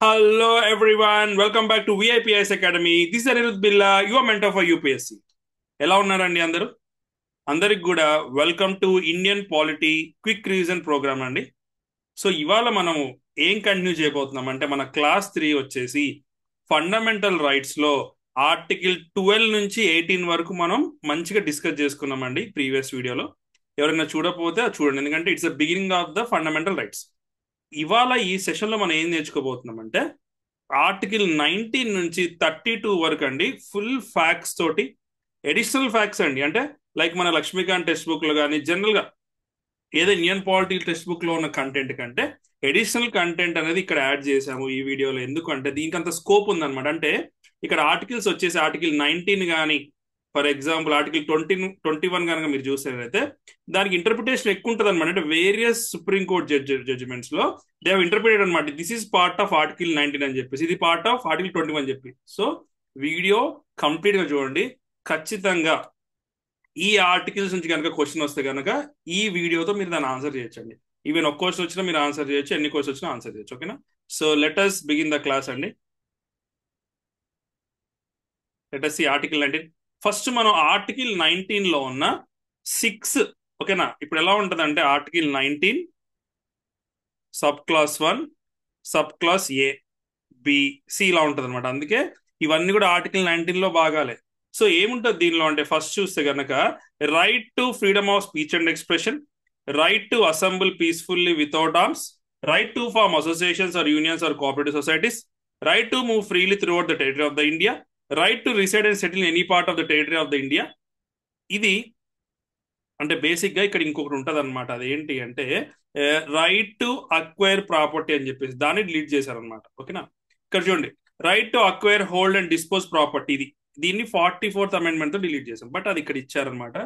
Hello everyone, welcome back to VIPS Academy. This is Anirudh Billa, your mentor for UPSC. ఎలా ఉన్నారండి అందరూ? అందరికి కూడా welcome to Indian polity quick revision program అండి. So ఇవాళ మనము ఏం కంటిన్యూ చేయబోతున్నాం అంటే మన క్లాస్ 3 వచ్చేసి ఫండమెంటల్ రైట్స్ లో ఆర్టికల్ 12 నుంచి 18 వరకు మనం మంచిగా డిస్కస్ చేసుకున్నామండి ప్రీవియస్ వీడియోలో. ఎవరైనా చూడకపోతే అది చూడండి, ఎందుకంటే it's the beginning of the fundamental rights. ఇవాళ ఈ సెషన్ లో మనం ఏం నేర్చుకోబోతున్నాం అంటే ఆర్టికల్ 19 నుంచి 32 వరకు అండి, ఫుల్ ఫ్యాక్ట్స్ తోటి ఎడిషనల్ ఫ్యాక్ట్స్ అండి. అంటే లైక్ మన లక్ష్మీకాంత్ టెక్స్ట్ బుక్ లో కానీ జనరల్ గా ఏదో ఇండియన్ పాలిటీ టెక్స్ట్ బుక్ లో ఉన్న కంటెంట్ కంటే ఎడిషనల్ కంటెంట్ అనేది ఇక్కడ యాడ్ చేసాము ఈ వీడియోలో. ఎందుకంటే దీనికి అంత స్కోప్ ఉందన్నమాట. అంటే ఇక్కడ ఆర్టికల్స్ వచ్చేసి ఆర్టికల్ 19 కానీ, ఫర్ ఎగ్జాంపుల్ ఆర్టికల్ 21 కనుక మీరు చూసేదైతే దానికి ఇంటర్ప్రిటేషన్ ఎక్కువ ఉంటుంది అనమాట. అంటే వేరియస్ సుప్రీం కోర్ట్ జడ్జిమెంట్స్ లో దే హావ్ ఇంటర్ప్రిటెడ్ అనమాట. This is part of article 19 అని చెప్పేసి, ఇది పార్ట్ ఆఫ్ ఆర్టికల్ 21 అని చెప్పి. సో వీడియో కంప్లీట్ గా చూడండి. ఖచ్చితంగా ఈ ఆర్టికల్స్ నుంచి కనుక క్వశ్చన్ వస్తే కనుక ఈ వీడియోతో మీరు దాన్ని ఆన్సర్ చేయొచ్చండి. ఈవెన్ ఒక్క క్వశ్చన్ వచ్చినా మీరు ఆన్సర్ చేయొచ్చు, ఎన్ని క్వశ్చన్ వచ్చినా ఆన్సర్ చేయొచ్చు. ఓకేనా? So let us begin the class అండి. Let us see article 19. First మనం ఆర్టికల్ 19 లో ఉన్న 6, ఓకేనా, ఇప్పుడు ఎలా ఉంటుంది అంటే article 19 sub class 1 sub class A B C ఇలా ఉంటుంది అనమాట. అందుకే ఇవన్నీ కూడా ఆర్టికల్ 19 లో భాగాలే. సో ఏముంటుంది దీనిలో అంటే ఫస్ట్ చూస్తే కనుక right to freedom of speech and expression, right to assemble peacefully without arms, right to form associations or unions or cooperative societies, right to move freely throughout the territory of the India, right to reside and settle any part of the territory of the India. ఇది అంటే basic గా ఇక్కడ ఇంకొకటి ఉంటది అనమాట. అదేంటి అంటే right to acquire property అని చెప్పేసి దాన్ని డిలీట్ చేశారనమాట. ఓకేనా? ఇక్కడ చూడండి, right to acquire hold and dispose property, ఇది దీన్ని 44th అమెండ్మెంట్ తో డిలీట్ చేశాం. బట్ అది ఇక్కడ ఇచ్చారనమాట,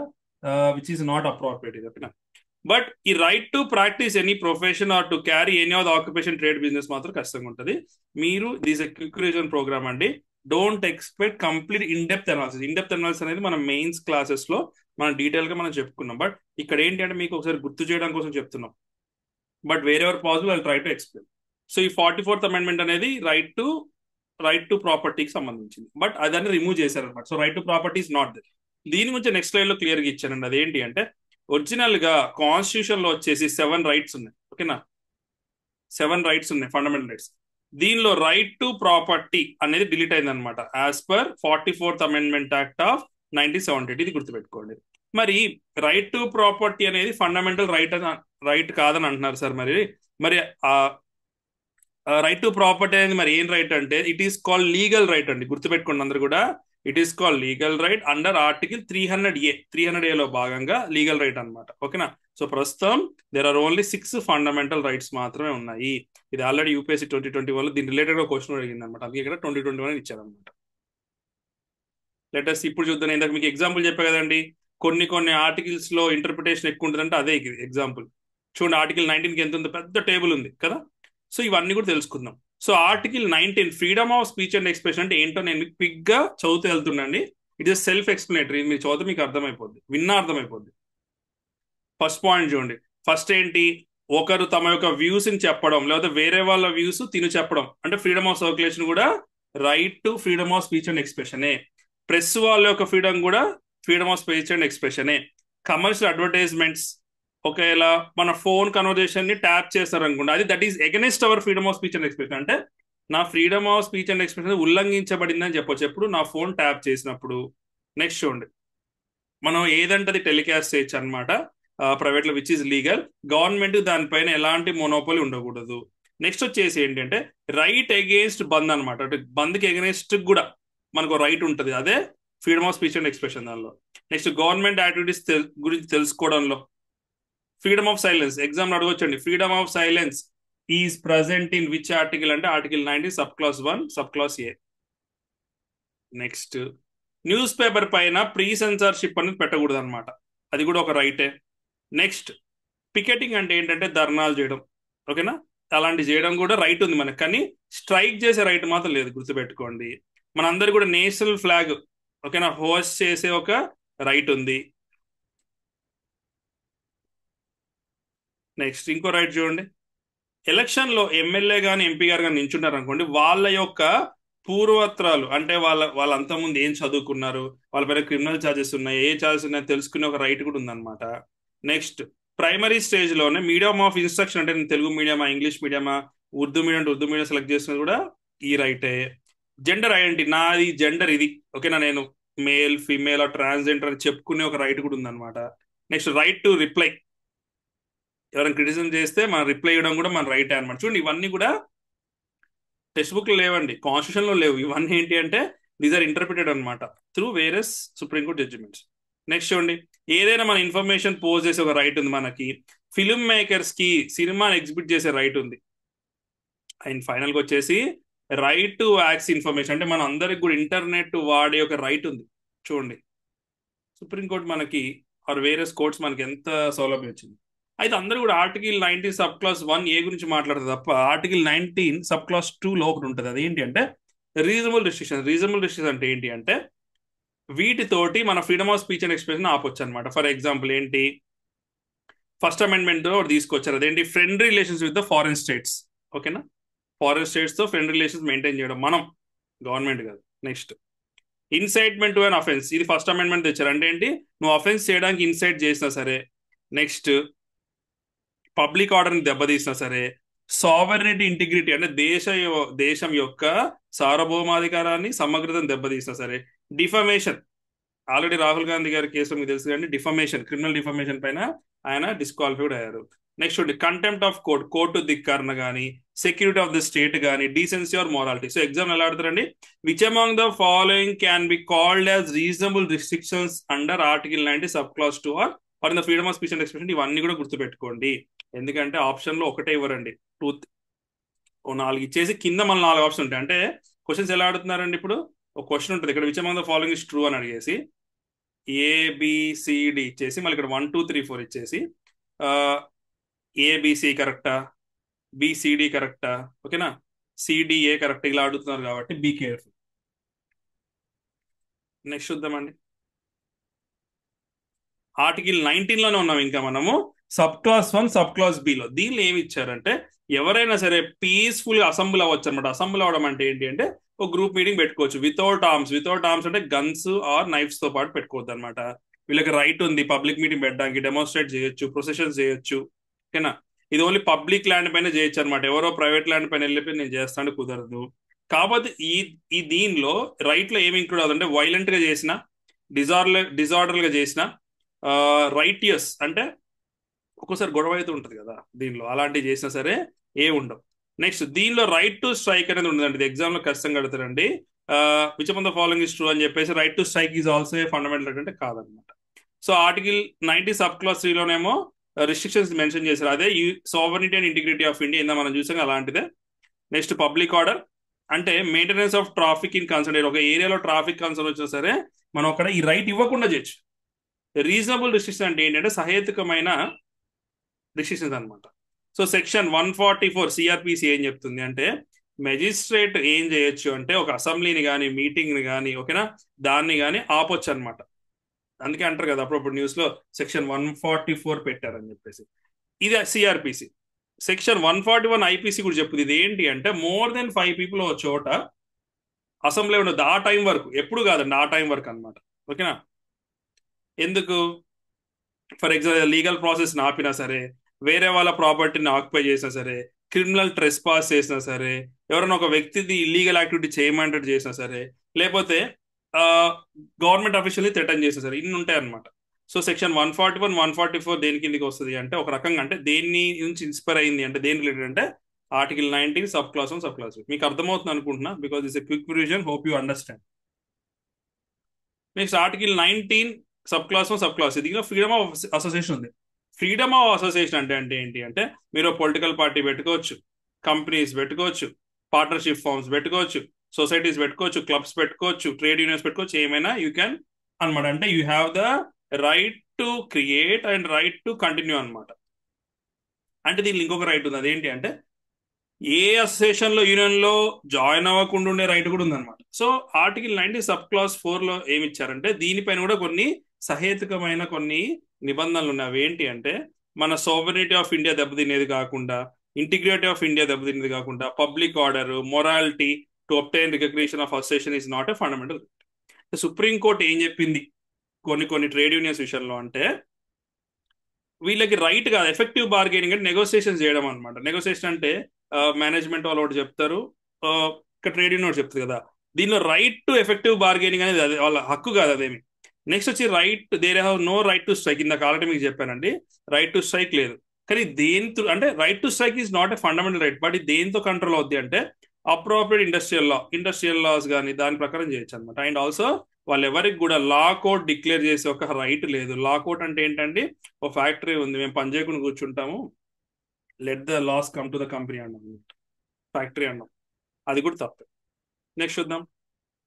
విచ్ ఈస్ నాట్ అప్రోప్రియేట్. ఇది ఓకేనా? బట్ ఈ right to practice any profession or to carry any of the occupation trade business మాత్రం కష్టంగా ఉంటుంది. మీరు దిస్ క్విక్ రివిజన్ ప్రోగ్రామ్ అండి. Don't expect complete in depth analysis. In depth analysis అనేది మన మెయిన్స్ క్లాసెస్ లో మనం డీటెయిల్ గా మనం చెప్పుకున్నాం. బట్ ఇక్కడ ఏంటి అంటే మీకు ఒకసారి గుర్తు చేయడం కోసం చెప్తున్నాం. But where ever possible I try to explain. So ఈ 44th అమెండ్మెంట్ అనేది రైట్ టు ప్రాపర్టీకి సంబంధించింది. బట్ అదాన్ని రిమూవ్ చేశారనమాట. So right to property is not that. దీని గురించి నెక్స్ట్ స్లైడ్ లో క్లియర్ గా ఇచ్చానండి. అదేంటి అంటే ఒరిజినల్ గా కాన్స్టిట్యూషన్ లో వచ్చేసి 7 రైట్స్ ఉన్నాయి. ఓకేనా? 7 రైట్స్ ఉన్నాయి, ఫండమెంటల్ రైట్స్. దీనిలో రైట్ టు ప్రాపర్టీ అనేది డిలీట్ అయింది అనమాట, as per 44th amendment act of 1978. ఇది గుర్తుపెట్టుకోండి. మరి రైట్ టు ప్రాపర్టీ అనేది ఫండమెంటల్ రైట్ కాదని అంటున్నారు సార్. మరి మరి రైట్ టు ప్రాపర్టీ అనేది మరి ఏం రైట్ అంటే it is called legal right అండి. గుర్తుపెట్టుకోండి అందరు కూడా. It is called legal right under article 300A లో భాగంగా లీగల్ రైట్ అనమాట. ఓకేనా? సో ప్రస్తుతం there are only 6 fundamental rights మాత్రమే ఉన్నాయి. ఇది ఆల్రెడీ యూపీఎస్సీ 2021 లో దీని రిలేటెడ్ గా క్వశ్చన్ అడిగింది అనమాట. అందుకే ఇక్కడ 2021 ఇచ్చారనమాట. లెటర్స్ ఇప్పుడు చూద్దాం. ఇందాక మీకు ఎగ్జాంపుల్ చెప్పా కదండి, కొన్ని ఆర్టికల్స్ లో ఇంటర్ప్రిటేషన్ ఎక్కువ ఉంటుందంటే అదే ఎగ్జాంపుల్. చూడండి, ఆర్టికల్ 19కి ఎంత ఉంది, పెద్ద టేబుల్ ఉంది కదా. సో ఇవన్నీ కూడా తెలుసుకుందాం. So article 19 freedom of speech and expression అంటే ఏంటో నేను మీకు క్విక్ గా చదువుతూ వెళ్తున్నాండి. It is self explanatory. మీరు చదివితే మీకు అర్థమైపోద్ది, విన్నా అర్థమైపోద్ది. ఫస్ట్ పాయింట్ చూడండి. ఫస్ట్ ఏంటి, ఒకరు తమ యొక్క వ్యూస్ ని చెప్పడం, లేకపోతే వేరే వాళ్ళ వ్యూస్ తిని చెప్పడం అంటే ఫ్రీడమ్ ఆఫ్ సర్క్యులేషన్ కూడా right to freedom of speech and ఎక్స్ప్రెషనే. ప్రెస్ వాళ్ళ యొక్క ఫ్రీడమ్ కూడా ఫ్రీడమ్ ఆఫ్ స్పీచ్ అండ్ ఎక్స్ప్రెషనే. కమర్షియల్ అడ్వర్టైజ్మెంట్స్, ఒకవేళ మన ఫోన్ కన్వర్జేషన్ ని ట్యాప్ చేస్తారు అనుకోండి, అది that is against our freedom of speech and expression. అంటే నా freedom of speech and expression ఉల్లంఘించబడిందని చెప్పొచ్చు ఎప్పుడు నా ఫోన్ ట్యాప్ చేసినప్పుడు. నెక్స్ట్ చూడండి, మనం ఏదంటే అది టెలికాస్ట్ చేయొచ్చు అనమాట ప్రైవేట్ లో, విచ్ ఈస్ లీగల్. గవర్నమెంట్ దానిపైన ఎలాంటి మోనోపోలి ఉండకూడదు. నెక్స్ట్ వచ్చేసి ఏంటంటే రైట్ అగేన్స్ట్ బంద్ అనమాట. అంటే బంద్కి అగేన్స్ట్ కూడా మనకు రైట్ ఉంటుంది, అదే freedom of speech and expression దానిలో. నెక్స్ట్ గవర్నమెంట్ యాక్టివిటీస్ గురించి తెలుసుకోవడంలో. ఫ్రీడమ్ ఆఫ్ సైలెన్స్, ఎగ్జామ్ అడగొచ్చండి, freedom of silence is present in which article అంటే article 19 sub class 1 sub class A. Next newspaper పైన ప్రీ సెన్సార్షిప్ అనేది పెట్టకూడదు అనమాట, అది కూడా ఒక రైటే. నెక్స్ట్ పికెటింగ్ అంటే ఏంటంటే ధర్నాలు చేయడం. ఓకేనా? అలాంటి చేయడం కూడా రైట్ ఉంది మనకు, కానీ స్ట్రైక్ చేసే రైట్ మాత్రం లేదు, గుర్తుపెట్టుకోండి. మనందరు కూడా నేషనల్ ఫ్లాగ్, ఓకేనా, హోస్ట్ చేసే ఒక రైట్ ఉంది. నెక్స్ట్ ఇంకో రైట్ చూడండి, ఎలక్షన్ లో ఎమ్మెల్యే గాని ఎంపీ గారు కానీ నించున్నారు అనుకోండి, వాళ్ళ యొక్క పూర్వత్రాలు అంటే వాళ్ళ అంతకుముందు ఏం చదువుకున్నారు, వాళ్ళ పైన క్రిమినల్ ఛార్జెస్ ఉన్నాయి, ఏ ఛార్జెస్ ఉన్నాయో తెలుసుకునే ఒక రైట్ కూడా ఉందన్నమాట. నెక్స్ట్, ప్రైమరీ స్టేజ్ లోనే మీడియం ఆఫ్ ఇన్స్ట్రక్షన్ అంటే నేను తెలుగు మీడియమా, ఇంగ్లీష్ మీడియమా, ఉర్దూ మీడియం అంటే ఉర్దూ మీడియం సెలెక్ట్ చేసినది కూడా ఈ రైటే. జెండర్ ఐడెంటిటీ, నాది జెండర్ ఇది, ఓకేనా, నేను మేల్ ఫీమేల్ ట్రాన్స్జెండర్ అని చెప్పుకునే ఒక రైట్ కూడా ఉందన్నమాట. నెక్స్ట్, రైట్ టు రిప్లై, ఎవరైనా క్రిటిసిజం చేస్తే మనం రిప్లై ఇవ్వడం కూడా మన రైట్ అనమాట. చూడండి, ఇవన్నీ కూడా టెక్స్ట్ బుక్ లో లేవండి, కాన్స్టిట్యూషన్ లో లేవు. ఇవన్నీ ఏంటి అంటే దీస్ ఆర్ ఇంటర్ప్రిటెడ్ అనమాట through various supreme court judgments. Next చూడండి, ఏదైనా మన ఇన్ఫర్మేషన్ పోస్ట్ చేసే ఒక రైట్ ఉంది మనకి. ఫిల్మ్ మేకర్స్ కి సినిమాని ఎగ్జిబిట్ చేసే రైట్ ఉంది. అండ్ ఫైనల్ గా వచ్చేసి రైట్ టు యాక్స్ ఇన్ఫర్మేషన్, అంటే మన అందరికి కూడా ఇంటర్నెట్ వాడే ఒక రైట్ ఉంది. చూడండి, సుప్రీంకోర్టు మనకి ఆర్ వేరియస్ కోర్ట్స్ మనకి ఎంత సౌలభ్యం వచ్చింది. అయితే అందరూ కూడా ఆర్టికల్ 19 సబ్ క్లాస్ 1A గురించి మాట్లాడతారు తప్ప ఆర్టికల్ 19 సబ్ క్లాస్ 2 లో ఒకటి ఉంటుంది. అది ఏంటి అంటే రీజనబుల్ రిస్ట్రిక్షన్. రీజనబుల్ రిస్ట్రిక్షన్ అంటే ఏంటి అంటే వీటితోటి మన freedom of speech and expression ఆపొచ్చు అనమాట. ఫర్ ఎగ్జాంపుల్ ఏంటి, ఫస్ట్ అమెండ్మెంట్ ఒకటి తీసుకొచ్చారు, అదేంటి, friend relations with the foreign states. ఓకేనా, ఫారెన్ స్టేట్స్ తో ఫ్రెండ్ రిలేషన్స్ మెయింటైన్ చేయడం మనం, గవర్నమెంట్ కాదు. Next, incitement to an offence, ఇది ఫస్ట్ అమెండ్మెంట్ తెచ్చారు. అంటే ఏంటి, నువ్వు అఫెన్స్ చేయడానికి ఇన్సైట్ చేసినా సరే, నెక్స్ట్ పబ్లిక్ ఆర్డర్ని దెబ్బతీసినా సరే, సావరెనిటీ ఇంటిగ్రిటీ అంటే దేశం యొక్క సార్వభౌమాధికారాన్ని సమగ్రతను దెబ్బతీసినా సరే, డిఫమేషన్, ఆల్రెడీ రాహుల్ గాంధీ గారి కేసులో మీకు తెలుసు కానీ డిఫమేషన్, క్రిమినల్ డిఫమేషన్ పైన ఆయన డిస్క్వాలిఫైడ్ అయ్యారు. నెక్స్ట్ చూడండి, కంటెంప్ట్ ఆఫ్ కోర్ట్, కోర్టు ధిక్కరణ కానీ, సెక్యూరిటీ ఆఫ్ ద స్టేట్ కానీ, decency or morality. So exam ఎలా ఆడుతారండి, which among the following can be called as reasonable restrictions under article 90 sub class 2 or in the freedom of speech and expression. ఇవన్నీ కూడా గుర్తుపెట్టుకోండి, ఎందుకంటే option లో ఒకటే ఇవ్వరండి, టూ ఓ 4 ఇచ్చేసి కింద మళ్ళీ 4 ఆప్షన్ ఉంటాయి. అంటే క్వశ్చన్స్ ఎలా ఆడుతున్నారండి, ఇప్పుడు ఒక క్వశ్చన్ ఉంటుంది ఇక్కడ, which among the following is true అని అడిగేసి ఏబిసిడి ఇచ్చేసి మళ్ళీ ఇక్కడ 1 2 3 4 ఇచ్చేసి ఏబిసి కరెక్టా, బిసిడి కరెక్టా, ఓకేనా, సిడిఏ కరెక్ట్, ఇలా అడుగుతున్నారు కాబట్టి బీ కేర్ఫుల్. నెక్స్ట్ చూద్దామండి, ఆర్టికల్ 19 లోనే ఉన్నాం ఇంకా మనము. Sub class 1 sub class below దీనిలో ఏమి ఇచ్చారంటే ఎవరైనా సరే పీస్ఫుల్ గా అసెంబ్లీ అవ్వచ్చు అనమాట. అసెంబ్లీ అవడం అంటే ఏంటి అంటే ఒక గ్రూప్ మీటింగ్ పెట్టుకోవచ్చు వితౌట్ ఆర్మ్స్. వితౌట్ ఆర్మ్స్ అంటే గన్స్ ఆర్ నైఫ్స్ తో పాటు పెట్టుకోవద్దు అనమాట. వీళ్ళకి రైట్ ఉంది పబ్లిక్ మీటింగ్ పెట్టడానికి, డెమోన్స్ట్రేట్ చేయొచ్చు, ప్రొసెషన్స్ చేయొచ్చు, ఓకేనా. ఇది ఓన్లీ పబ్లిక్ ల్యాండ్ పైన చేయొచ్చు అనమాట. ఎవరో ప్రైవేట్ ల్యాండ్ పైన వెళ్ళిపోయి నేను చేస్తాను కుదరదు. కాకపోతే ఈ దీనిలో రైట్ లో ఏమి ఇంక్లూడ్ అవుతుందంటే వైలెంట్ గా చేసిన, డిజార్డర్ గా చేసిన, రైటియస్ అంటే ఒక్కోసారి గొడవ అయితే ఉంటుంది కదా దీనిలో, అలాంటివి చేసినా సరే ఏ ఉండవు. నెక్స్ట్, దీనిలో రైట్ టు స్ట్రైక్ అనేది ఉండదండి. ఇది ఎగ్జామ్ లో ఖచ్చితంగా అడుగుతారండి. Which of the following is true అని చెప్పేసి right to strike is also a fundamental అంటే కాదనమాట. సో ఆర్టికల్ 90 సబ్ క్లాస్ 3 లోనేమో రిస్ట్రిక్షన్స్ మెన్షన్ చేశారు, అదే sovereignty and integrity of India ఇందా మనం చూసాం అలాంటిదే. నెక్స్ట్, పబ్లిక్ ఆర్డర్ అంటే maintenance of traffic in concern, ఒక ఏరియాలో ట్రాఫిక్ కన్సర్న్ వచ్చినా సరే మనం అక్కడ ఈ రైట్ ఇవ్వకుండా చేయొచ్చు. రీజనబుల్ రిస్ట్రిక్షన్ అంటే ఏంటంటే సహేతుకమైన రిస్ట్రిక్షన్స్ అనమాట. సో సెక్షన్ 144 సిఆర్పిసి ఏం చెప్తుంది అంటే మెజిస్ట్రేట్ ఏం చేయొచ్చు అంటే ఒక అసెంబ్లీని కానీ మీటింగ్ని కానీ, ఓకేనా, దాన్ని కానీ ఆపొచ్చు అనమాట. అందుకే అంటారు కదా అప్పుడప్పుడు న్యూస్ లో సెక్షన్ 144 పెట్టారని చెప్పేసి. ఇది సిఆర్పిసి. సెక్షన్ 141 ఐపీసీ కూడా చెప్పుది. ఇది ఏంటి అంటే మోర్ దెన్ 5 పీపుల్ ఒక చోట అసెంబ్లీ ఉండదు ఆ టైం వరకు, ఎప్పుడు కాదండి ఆ టైం వరకు అనమాట, ఓకేనా. ఎందుకు, ఫర్ ఎగ్జాంపుల్ లీగల్ ప్రాసెస్ ఆపినా సరే, వేరే వాళ్ళ ప్రాపర్టీని ఆక్యుపై చేసినా సరే, క్రిమినల్ ట్రెస్ పాస్ చేసినా సరే, ఎవరైనా ఒక వ్యక్తిది ఇల్లీగల్ యాక్టివిటీ చేయమంటే చేసినా సరే, లేకపోతే గవర్నమెంట్ అఫీషియల్ని థ్రెటన్ చేసినా సరే, ఇన్ని ఉంటాయి అనమాట. సో సెక్షన్ 141 144 దేని కిందకి వస్తుంది అంటే ఒక రకంగా అంటే దేని నుంచి ఇన్స్పైర్ అయింది అంటే దేని రిలేటెడ్ అంటే article 19 sub class 1 sub class 2. మీకు అర్థమవుతుంది అనుకుంటున్నా, because it's a quick revision, hope you understand. Next, article 19 sub class 1 sub class, దీనిలో ఫ్రీడమ్ ఆఫ్ అసోసియేషన్ ఉంది. ఫ్రీడమ్ ఆఫ్ అసోసియేషన్ అంటే ఏంటి అంటే మీరు పొలిటికల్ పార్టీ పెట్టుకోవచ్చు, కంపెనీస్ పెట్టుకోవచ్చు, పార్ట్నర్షిప్ ఫార్మ్స్ పెట్టుకోవచ్చు, సొసైటీస్ పెట్టుకోవచ్చు, క్లబ్స్ పెట్టుకోవచ్చు, ట్రేడ్ యూనియన్స్ పెట్టుకోవచ్చు, ఏమైనా యూ క్యాన్ అనమాట. అంటే you have the right to create and right to continue అనమాట. అంటే దీనికి ఇంకొక రైట్ ఉంది, అదేంటి అంటే ఏ అసోసియేషన్ లో యూనియన్ లో జాయిన్ అవ్వకుండా ఉండే రైట్ కూడా ఉందన్నమాట. సో ఆర్టికల్ 90 సబ్ క్లాస్ 4 లో ఏమి ఇచ్చారంటే దీనిపైన కూడా కొన్ని సహేతుకమైన కొన్ని నిబంధనలు ఉన్నాయి. అవి ఏంటి అంటే మన సోవరెనిటీ ఆఫ్ ఇండియా దెబ్బతినేది కాకుండా, ఇంటిగ్రిటీ ఆఫ్ ఇండియా దెబ్బతింది కాకుండా public order, morality to obtain recognition of association is not a fundamental. Supreme court ఏం చెప్పింది కొన్ని కొన్ని ట్రేడ్ యూనియన్స్ విషయంలో అంటే, వీళ్ళకి రైట్ కాదు, ఎఫెక్టివ్ బార్గెనింగ్ అంటే నెగోసియేషన్ చేయడం అనమాట. నెగోసియేషన్ అంటే మేనేజ్మెంట్ వాళ్ళు ఒకటి చెప్తారు, ఆ, ఇక్కడ ట్రేడ్ యూనియన్ ఒకటి చెప్తుంది కదా. దీనిలో రైట్ టు ఎఫెక్టివ్ బార్గెనింగ్ అనేది అది వాళ్ళ హక్కు కాదు అదేమి. నెక్స్ట్ వచ్చి right, there have no right to strike. ఇందాక ఆల్రెడీ మీకు చెప్పానండి, రైట్ టు స్ట్రైక్ లేదు. కానీ దేంతో అంటే right to strike is not a fundamental right, but ఇది దేంతో కంట్రోల్ అవుద్ది అంటే అప్రోప్రియేట్ ఇండస్ట్రియల్ లాస్ కానీ దాని ప్రకారం చేయొచ్చు అనమాట. అండ్ ఆల్సో వాళ్ళు ఎవరికి కూడా లా కోడ్ డిక్లేర్ చేసే ఒక రైట్ లేదు. లా కోడ్ అంటే ఏంటంటే, ఒక ఫ్యాక్టరీ ఉంది, మేము పని చేయకుండా కూర్చుంటాము, let the loss come to the company అన్నాం, ఫ్యాక్టరీ అన్నాం, అది కూడా తప్పే. నెక్స్ట్ చూద్దాం,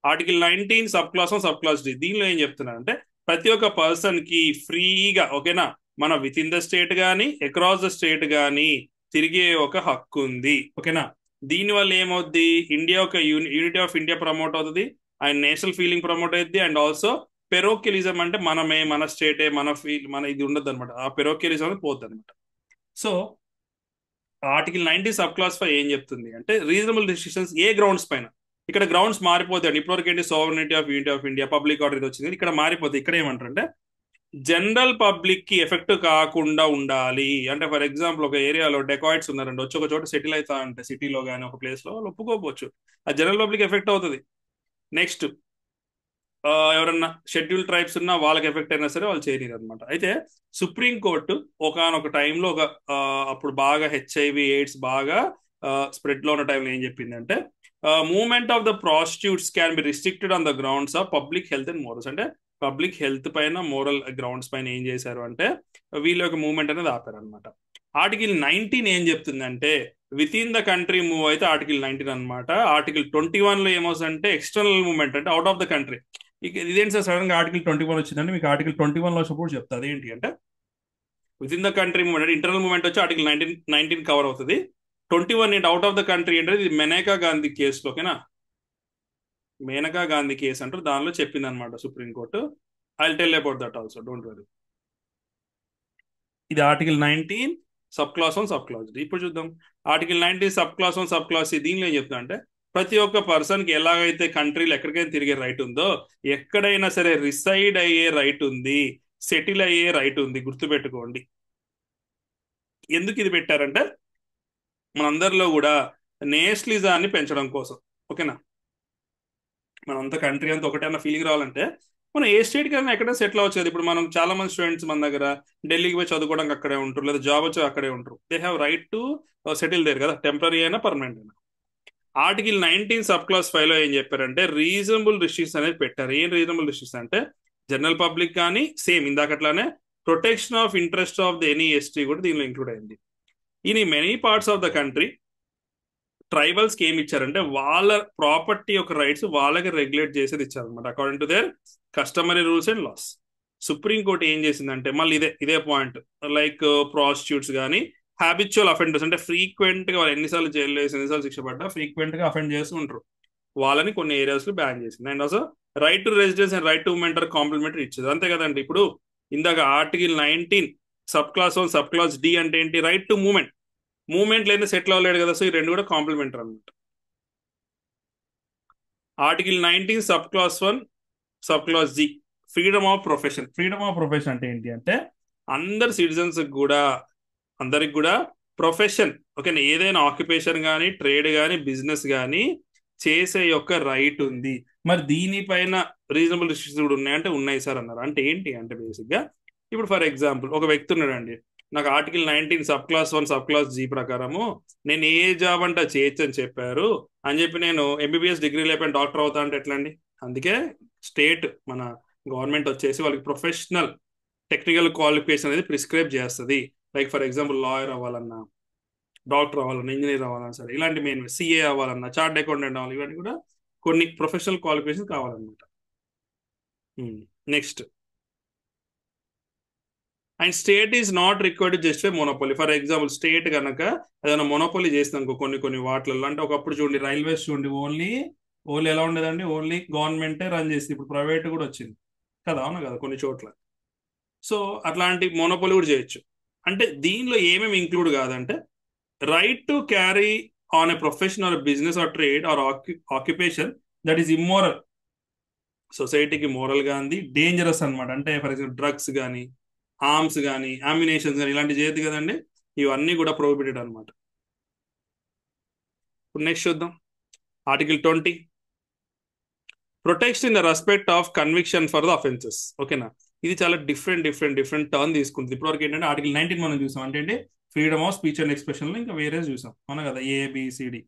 ఆర్టికల్ 19 సబ్ క్లాస్ డి. దీనిలో ఏం చెప్తున్నారంటే, ప్రతి ఒక్క పర్సన్ కి ఫ్రీగా, ఓకేనా, మన విత్ ఇన్ ద స్టేట్ కానీ అక్రాస్ ద స్టేట్ కానీ తిరిగే ఒక హక్కు ఉంది, ఓకేనా. దీనివల్ల ఏమవుద్ది, ఇండియా ఒక యూనిటీ ఆఫ్ ఇండియా ప్రమోట్ అవుతుంది, అండ్ నేషనల్ ఫీలింగ్ ప్రమోట్ అవుద్ది, అండ్ ఆల్సో పెరోక్యలిజం అంటే మనమే, మన స్టేటే, మన ఫీల్, మన ఇది ఉండదు అనమాట. ఆ పెరోక్యలిజం అనేది పోద్ది అనమాట. సో ఆర్టికల్ 19 సబ్ క్లాస్ 5 ఏం చెప్తుంది అంటే, రీజనబుల్ డిసిషన్స్ ఏ గ్రౌండ్స్ పైన. ఇక్కడ గ్రౌండ్స్ మారిపోతాయి. ఇప్పటివరకు ఏంటి, sovereignty of unity of India, public order ఇది వచ్చింది, ఇక్కడ మారిపోతుంది. ఇక్కడ ఏమంటారంటే, జనరల్ పబ్లిక్ కి ఎఫెక్ట్ కాకుండా ఉండాలి. అంటే ఫర్ ఎగ్జాంపుల్, ఒక ఏరియాలో డెకాయిట్స్ ఉన్నారండి, వచ్చి ఒక చోట సెటిల్ అవుతా అంటే సిటీలో కానీ ఒక ప్లేస్ లో, వాళ్ళు ఒప్పుకోవచ్చు, ఆ జనరల్ పబ్లిక్ ఎఫెక్ట్ అవుతుంది. నెక్స్ట్, ఎవరన్నా షెడ్యూల్ ట్రైబ్స్ ఉన్నా వాళ్ళకి ఎఫెక్ట్ అయినా సరే వాళ్ళు చేయలేరు అనమాట. అయితే సుప్రీంకోర్టు ఒకనొక టైంలో ఒక అప్పుడు బాగా హెచ్ఐవి ఎయిడ్స్ బాగా స్ప్రెడ్ లో ఉన్న టైంలో ఏం చెప్పిందంటే, movement of the prostitutes can be restricted on the grounds of public health and morals. అంటే పబ్లిక్ హెల్త్ పైన, మోరల్ గ్రౌండ్స్ పైన ఏం చేశారు అంటే, వీళ్ళ యొక్క మూవ్మెంట్ అనేది ఆపారు అనమాట. ఆర్టికల్ 19 ఏం చెప్తుందంటే, with in the country move అయితే ఆర్టికల్ 19 అనమాట. ఆర్టికల్ 21 లో ఏమవుతుందంటే, ఎక్స్టర్నల్ మూవ్మెంట్ అంటే అవుట్ ఆఫ్ ద కంట్రీ. ఇదేంటి సార్ సడన్ గా ఆర్టికల్ 21 వచ్చిందంటే, మీకు ఆర్టికల్ 21 లో సపోర్ట్ చెప్తా. అదేంటి అంటే, with in the country movement అంటే ఇంటర్నల్ మూవ్మెంట్ వచ్చి ఆర్టికల్ 19 కవర్ అవుతుంది. 21 ఏంటి, అవుట్ ఆఫ్ ద కంట్రీ అంటే, ఇది మెనకా గాంధీ కేసులో, ఓకేనా, మేనకా గాంధీ కేసు అంటారు, దానిలో చెప్పింది అనమాట supreme court. I tell about that also, don't worry. ఇది article 19 sub class 1 sub class D. ఇప్పుడు చూద్దాం, article 19 sub class 1 sub class C. దీనిలో ఏం చెప్తా అంటే, ప్రతి ఒక్క పర్సన్ కి ఎలాగైతే కంట్రీలో ఎక్కడికైనా తిరిగే రైట్ ఉందో, ఎక్కడైనా సరే రిసైడ్ అయ్యే రైట్ ఉంది, సెటిల్ అయ్యే రైట్ ఉంది. గుర్తుపెట్టుకోండి. ఎందుకు ఇది పెట్టారంటే, మనందరిలో కూడా నేషనలిజాన్ని పెంచడం కోసం, ఓకేనా. మనంతా కంట్రీ అంతా ఒకటే అన్న ఫీలింగ్ రావాలంటే, మనం ఏ స్టేట్ కైనా ఎక్కడ సెటిల్ అవ్వచ్చు కదా. ఇప్పుడు మనం చాలా మంది స్టూడెంట్స్ మన దగ్గర ఢిల్లీకి పోయి చదువుకోవడానికి అక్కడే ఉంటారు, లేదా జాబ్ వచ్చి అక్కడే ఉంటారు. They have right to settle there కదా, టెంపరీ అయినా పర్మనెంట్ అయినా. ఆర్టికల్ 19 సబ్ క్లాస్ 5 లో ఏం చెప్పారంటే, రీజనబుల్ రిస్ట్రిక్షన్ అనేది పెట్టారు. ఏం రీజనబుల్ రిస్ట్రిక్షన్ అంటే, జనరల్ పబ్లిక్ కానీ సేమ్ ఇందాకట్లానే protection of interest of the any ST కూడా దీనిలో ఇంక్లూడ్ అయింది. In many parts of the country, tribals కి ఏమి ఇచ్చారంటే, వాళ్ళ ప్రాపర్టీ యొక్క రైట్స్ వాళ్ళకి రెగ్యులేట్ చేసేది ఇచ్చారనమాట, according to their customary rules and laws. Supreme court ఏం చేసిందంటే, మళ్ళీ ఇదే ఇదే పాయింట్, లైక్ ప్రాస్టిట్యూట్స్ కానీ హ్యాబిచువల్ అఫెండర్స్ అంటే ఫ్రీక్వెంట్ గా వాళ్ళు ఎన్నిసార్లు జైలు వేసి ఎన్నిసార్లు శిక్ష పడ్డా ఫ్రీక్వెంట్ గా అఫెండ్ చేస్తూ ఉంటారు, వాళ్ళని కొన్ని ఏరియాస్ లో బ్యాన్ చేసింది. And also right to residence and right to movement are complementary ఇచ్చేది. అంతే కదండి. ఇప్పుడు ఇందాక article 19 sub class 1 sub class D అంటే ఏంటి, రైట్ టు మూవ్మెంట్. మూవ్మెంట్ లేదా సెటిల్ అవ్వలేడు కదా, సో ఈ రెండు కూడా కాంప్లిమెంటరీ అనమాట. Article 19 sub class 1 sub clause G, freedom of profession. Freedom of profession అంటే ఏంటి అంటే, అందరు సిటిజన్స్ కూడా, అందరికి కూడా ప్రొఫెషన్, ఓకే, ఏదైనా ఆక్యుపేషన్ కానీ ట్రేడ్ కానీ బిజినెస్ కానీ చేసే యొక్క రైట్ ఉంది. మరి దీనిపైన రీజనబుల్ రిస్ట్రిక్షన్స్ కూడా ఉన్నాయంటే, ఉన్నాయి సార్ అన్నారు. అంటే ఏంటి అంటే, బేసిక్ గా ఇప్పుడు ఫర్ ఎగ్జాంపుల్ ఒక వ్యక్తి ఉన్నాడండి, నాకు article 19 sub class 1 sub clause G ప్రకారము నేను ఏ జాబ్ అంటే చేయొచ్చు అని చెప్పారు అని చెప్పి, నేను ఎంబీబీఎస్ డిగ్రీ లేకపోయిన డాక్టర్ అవుతా అంటే ఎట్లా అండి. అందుకే స్టేట్, మన గవర్నమెంట్ వచ్చేసి వాళ్ళకి ప్రొఫెషనల్ టెక్నికల్ క్వాలిఫికేషన్ అనేది ప్రిస్క్రైబ్ చేస్తుంది. లైక్ ఫర్ ఎగ్జాంపుల్ లాయర్ అవ్వాలన్నా, డాక్టర్ అవ్వాలన్నా, ఇంజనీర్ అవ్వాలన్నా సరే, ఇలాంటి మెయిన్ సిఏ అవ్వాలన్నా, చార్ట్ అకౌంటెంట్ అవ్వాలి, ఇవన్నీ కూడా కొన్ని ప్రొఫెషనల్ క్వాలిఫికేషన్ కావాలన్నమాట. Next, and state is not required to justify monopoly. For example state కనుక ఏదైనా మోనోపోలీ చేసింది అనుకో కొన్ని కొన్ని వాటిలలో, అంటే ఒకప్పుడు చూడండి రైల్వేస్ చూడండి, ఓన్లీ ఓన్లీ ఎలా ఉండేదండి, ఓన్లీ గవర్నమెంటే రన్ చేసింది. ఇప్పుడు ప్రైవేట్ కూడా వచ్చింది కదా, అవునా కదా కొన్ని చోట్ల. సో అట్లాంటి మోనోపోలీ కూడా చేయొచ్చు. అంటే దీనిలో ఏమేమి ఇంక్లూడ్ కాదంటే, right to carry on a profession or business or trade or occupation that is immoral, సొసైటీకి మోరల్ గా ఉంది, డేంజరస్ అన్నమాట. అంటే ఫర్ ఎగ్జాంపుల్ డ్రగ్స్ కానీ, ఆర్మ్స్ కానీ, అమ్యునేషన్స్ కానీ ఇలాంటి చేయదు కదండి, ఇవన్నీ కూడా ప్రొహిబిటెడ్ అనమాట. ఇప్పుడు నెక్స్ట్ చూద్దాం. Article 20 protection in the respect of conviction for the offences. ఓకేనా, ఇది చాలా డిఫరెంట్ టర్న్ తీసుకుంటుంది. ఇప్పటివరకు ఏంటంటే ఆర్టికల్ 19 మనం చూసాం, అంటే freedom of speech and expression లో ఇంకా వేరే చూసాం అవునా కదా, ఏబిసిడి.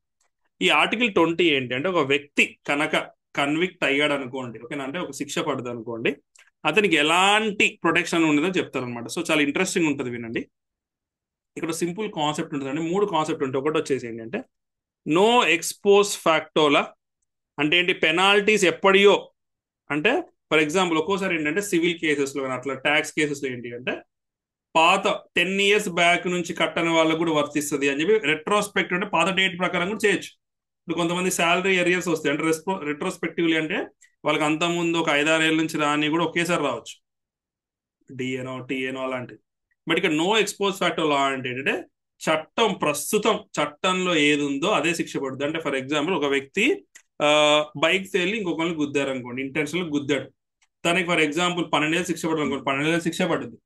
ఈ ఆర్టికల్ 20 ఏంటి అంటే, ఒక వ్యక్తి కనుక కన్విక్ట్ అయ్యాడు అనుకోండి, ఓకేనా, అంటే ఒక శిక్ష పడదు అనుకోండి, అతనికి ఎలాంటి ప్రొటెక్షన్ ఉండదో చెప్తారనమాట. సో చాలా ఇంట్రెస్టింగ్ ఉంటుంది, వినండి. ఇక్కడ సింపుల్ కాన్సెప్ట్ ఉంటుంది అంటే, 3 కాన్సెప్ట్ ఉంటాయి. ఒకటి వచ్చేసి ఏంటంటే నో ఎక్స్పోజ్ ఫ్యాక్టోలా, అంటే ఏంటి, పెనాల్టీస్ ఎప్పటియో, అంటే ఫర్ ఎగ్జాంపుల్ ఒక్కోసారి ఏంటంటే సివిల్ కేసెస్లో కానీ అట్లా ట్యాక్స్ కేసెస్లో ఏంటి అంటే పాత 10 years బ్యాక్ నుంచి కట్టని వాళ్ళకు కూడా వర్తిస్తుంది అని చెప్పి రెట్రోస్పెక్టివ్, అంటే పాత డేట్ ప్రకారం కూడా చేయొచ్చు. ఇప్పుడు కొంతమంది శాలరీ ఎరియర్స్ వస్తాయి, అంటే రెట్రోస్పెక్టివ్లీ అంటే వాళ్ళకి అంత ముందు ఒక 5-6 ఏళ్ళ నుంచి రాని కూడా ఒకేసారి రావచ్చు, డిఏనో టీఏనో అలాంటివి. బట్ ఇక్కడ నో ఎక్స్పోజ్ ఫ్యాక్టర్ లా అంటే ఏంటంటే చట్టం, ప్రస్తుతం చట్టంలో ఏది ఉందో అదే శిక్ష పడుతుంది. అంటే ఫర్ ఎగ్జాంపుల్ ఒక వ్యక్తి బైక్ తేలి ఇంకొకరిని గుద్దారు అనుకోండి, ఇంటెన్షనల్ గుద్దాడు, తనకి ఫర్ ఎగ్జాంపుల్ 12 ఏళ్ళు శిక్ష పడుతుంది అనుకోండి, 12 ఏళ్ళు శిక్ష పడుతుంది.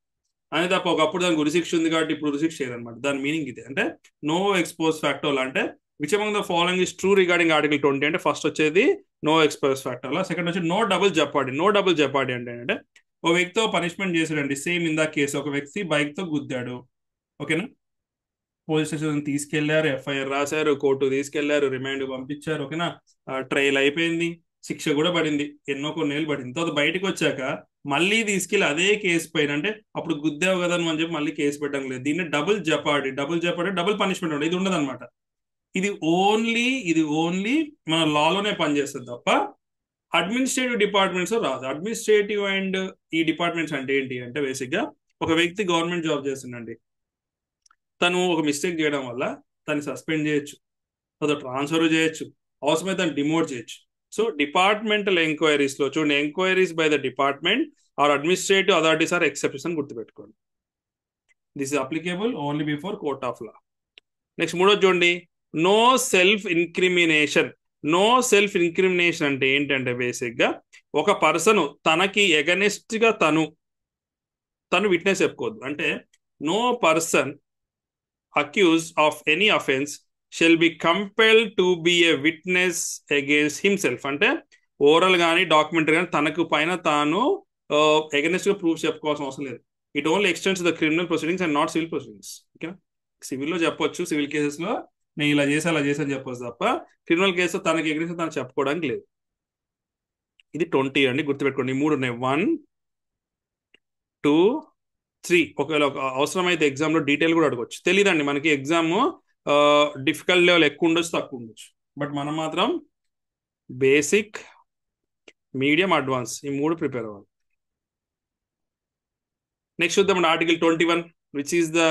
అదే తప్ప ఒకప్పుడు దానికి ఉరిశిక్ష ఉంది కాబట్టి ఇప్పుడు ఉరిశిక్ష చేయదన్నమాట. దాని మీనింగ్ ఇది. అంటే నో ఎక్స్పోజ్ ఫ్యాక్టర్ అంటే which among the following is true regarding article 20, అంటే ఫస్ట్ వచ్చేది నో ఎక్స్పోజ్ ఫ్యాక్టర్. సెకండ్ వచ్చి నో డబుల్ జపార్డీ. నో డబుల్ జపార్డీ అంటే ఒక వ్యక్తితో పనిష్మెంట్ చేసాడండి, సేమ్ ఇందా కేసు, ఒక వ్యక్తి బైక్ తో గుద్దాడు, ఓకేనా, పోలీస్ స్టేషన్ తీసుకెళ్లారు, ఎఫ్ఐఆర్ రాశారు, కోర్టు తీసుకెళ్లారు, రిమాండ్ పంపించారు, ఓకేనా, ట్రయల్ అయిపోయింది, శిక్ష కూడా పడింది, ఎన్నో కొన్ని ఏళ్ళు పడింది. తర్వాత బయటకు వచ్చాక మళ్ళీ తీసుకెళ్లి అదే కేసు పైన, అంటే అప్పుడు గుద్దావు కదా నువ్వు అని చెప్పి మళ్ళీ కేసు పెట్టడం లేదు. దీన్ని డబుల్ జపార్డీ, డబుల్ పనిష్మెంట్ ఉండదు, ఇది ఉండదు అనమాట. ఇది ఓన్లీ మన లాలోనే పనిచేస్తుంది తప్ప అడ్మినిస్ట్రేటివ్ డిపార్ట్మెంట్స్ రాదు. అడ్మినిస్ట్రేటివ్ అండ్ ఈ డిపార్ట్మెంట్స్ అంటే ఏంటి అంటే బేసిక్ గా ఒక వ్యక్తి గవర్నమెంట్ జాబ్ చేస్తుందండి, తను ఒక మిస్టేక్ చేయడం వల్ల తను సస్పెండ్ చేయొచ్చు, లేదా ట్రాన్స్ఫర్ చేయొచ్చు, అవసరమైతే తను డిమోట్ చేయొచ్చు. సో డిపార్ట్మెంటల్ ఎంక్వైరీస్ లో చూడండి, enquiries by the department or administrative authorities or exception గుర్తుపెట్టుకోండి. This is applicable only before court of law. Next మూడోది చూడండి, no self incrimination. No self incrimination అంటే ఏంటంటే బేసిక్ గా ఒక పర్సన్ తనకి ఎగనెస్ట్ గా తను విట్నెస్ చెప్పుకోవద్దు. అంటే no person accused of any offence shall be compelled to be a witness against himself. అంటే ఓరల్ కానీ డాక్యుమెంటరీ కానీ తనకు పైన తాను ఎగనెస్ట్ గా ప్రూఫ్ చెప్పుకోవాల్సిన అవసరం లేదు. It only extends the criminal proceedings and not civil proceedings. ఓకేనా, సివిల్లో చెప్పొచ్చు, సివిల్ కేసెస్ లో నేను ఇలా చేసి అలా చేసి అని చెప్పొచ్చు తప్ప క్రిమినల్ కేసు తనకి ఎగ్రెస్ తనకు చెప్పుకోవడానికి లేదు. ఇది 20 అండి, గుర్తుపెట్టుకోండి. 3 ఉన్నాయి, 1, 2, 3. ఒకవేళ అవసరమైతే ఎగ్జామ్ లో డీటెయిల్ కూడా అడగవచ్చు. తెలియదండి మనకి ఎగ్జామ్ డిఫికల్ట్ లెవెల్ ఎక్కువ ఉండొచ్చు, తక్కువ ఉండొచ్చు, బట్ మనం మాత్రం బేసిక్, మీడియం, అడ్వాన్స్ ఈ 3 ప్రిపేర్ అవ్వాలి. నెక్స్ట్ చూద్దాం article 21, which is the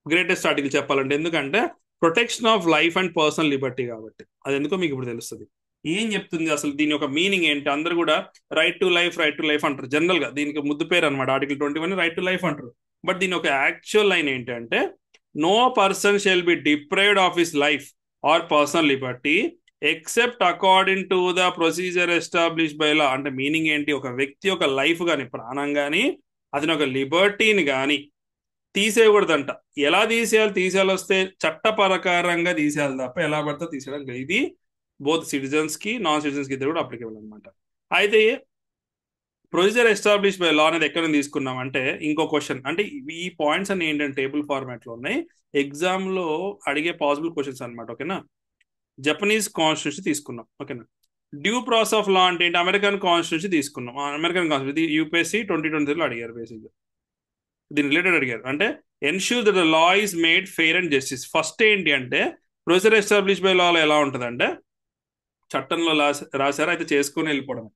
greatest article చెప్పాలంటే. ఎందుకంటే protection of life and personal Liberty కాబట్టి. అది ఎందుకో మీకు ఇప్పుడు తెలుస్తుంది. ఏం చెప్తుంది అసలు, దీని యొక్క మీనింగ్ ఏంటి? అందరూ కూడా రైట్ టు లైఫ్ అంటారు జనరల్ గా, దీనికి ముద్దు పేరు అనమాట ఆర్టికల్ 21 రైట్ టు లైఫ్ అంటారు. బట్ దీని ఒక యాక్చువల్ లైన్ ఏంటంటే no person shall be deprived of his life or personal liberty except according to the procedure establish by law. అంటే మీనింగ్ ఏంటి, ఒక వ్యక్తి యొక్క లైఫ్ కానీ, ప్రాణం కానీ, అతని ఒక లిబర్టీని కానీ తీసేయకూడదంట. ఎలా తీసేయాలి వస్తే చట్ట ప్రకారంగా తీసేయాలి తప్ప ఎలా పడితే తీసేయడం లేదు. ఇది బోత్ సిటిజన్స్ కి నాన్ సిటిజన్స్ కి ఇద్దరు కూడా అప్లికేబుల్ అనమాట. అయితే ప్రొసీజర్ ఎస్టాబ్లిష్ బై లా అనేది ఎక్కడ నుంచి తీసుకున్నాం అంటే ఇంకో క్వశ్చన్, అంటే ఈ పాయింట్స్ అన్ని ఏంటంటే టేబుల్ ఫార్మాట్ లో ఉన్నాయి, ఎగ్జామ్ లో అడిగే పాసిబుల్ క్వశ్చన్స్ అనమాట. ఓకేనా, జపనీస్ కాన్స్టిట్యూషన్ తీసుకున్నాం, ఓకేనా. డ్యూ ప్రాసెస్ ఆఫ్ లా అంటే ఏంటి, అమెరికన్ కాన్స్టిట్యూషన్ తీసుకున్నాం. అమెరికన్ కాన్స్టిట్యూషన్ యూపీఎస్సీ 2023లో అడిగారు, బేసిక్గా దీని రిలేటెడ్ అడిగారు. అంటే ensure that the law is made fair and justice. First ఏంటి అంటే ప్రొసీజర్ ఎస్టాబ్లిష్ బై లాలో ఎలా ఉంటుందంటే చట్టంలో రాశారు అయితే చేసుకుని వెళ్ళిపోవడం.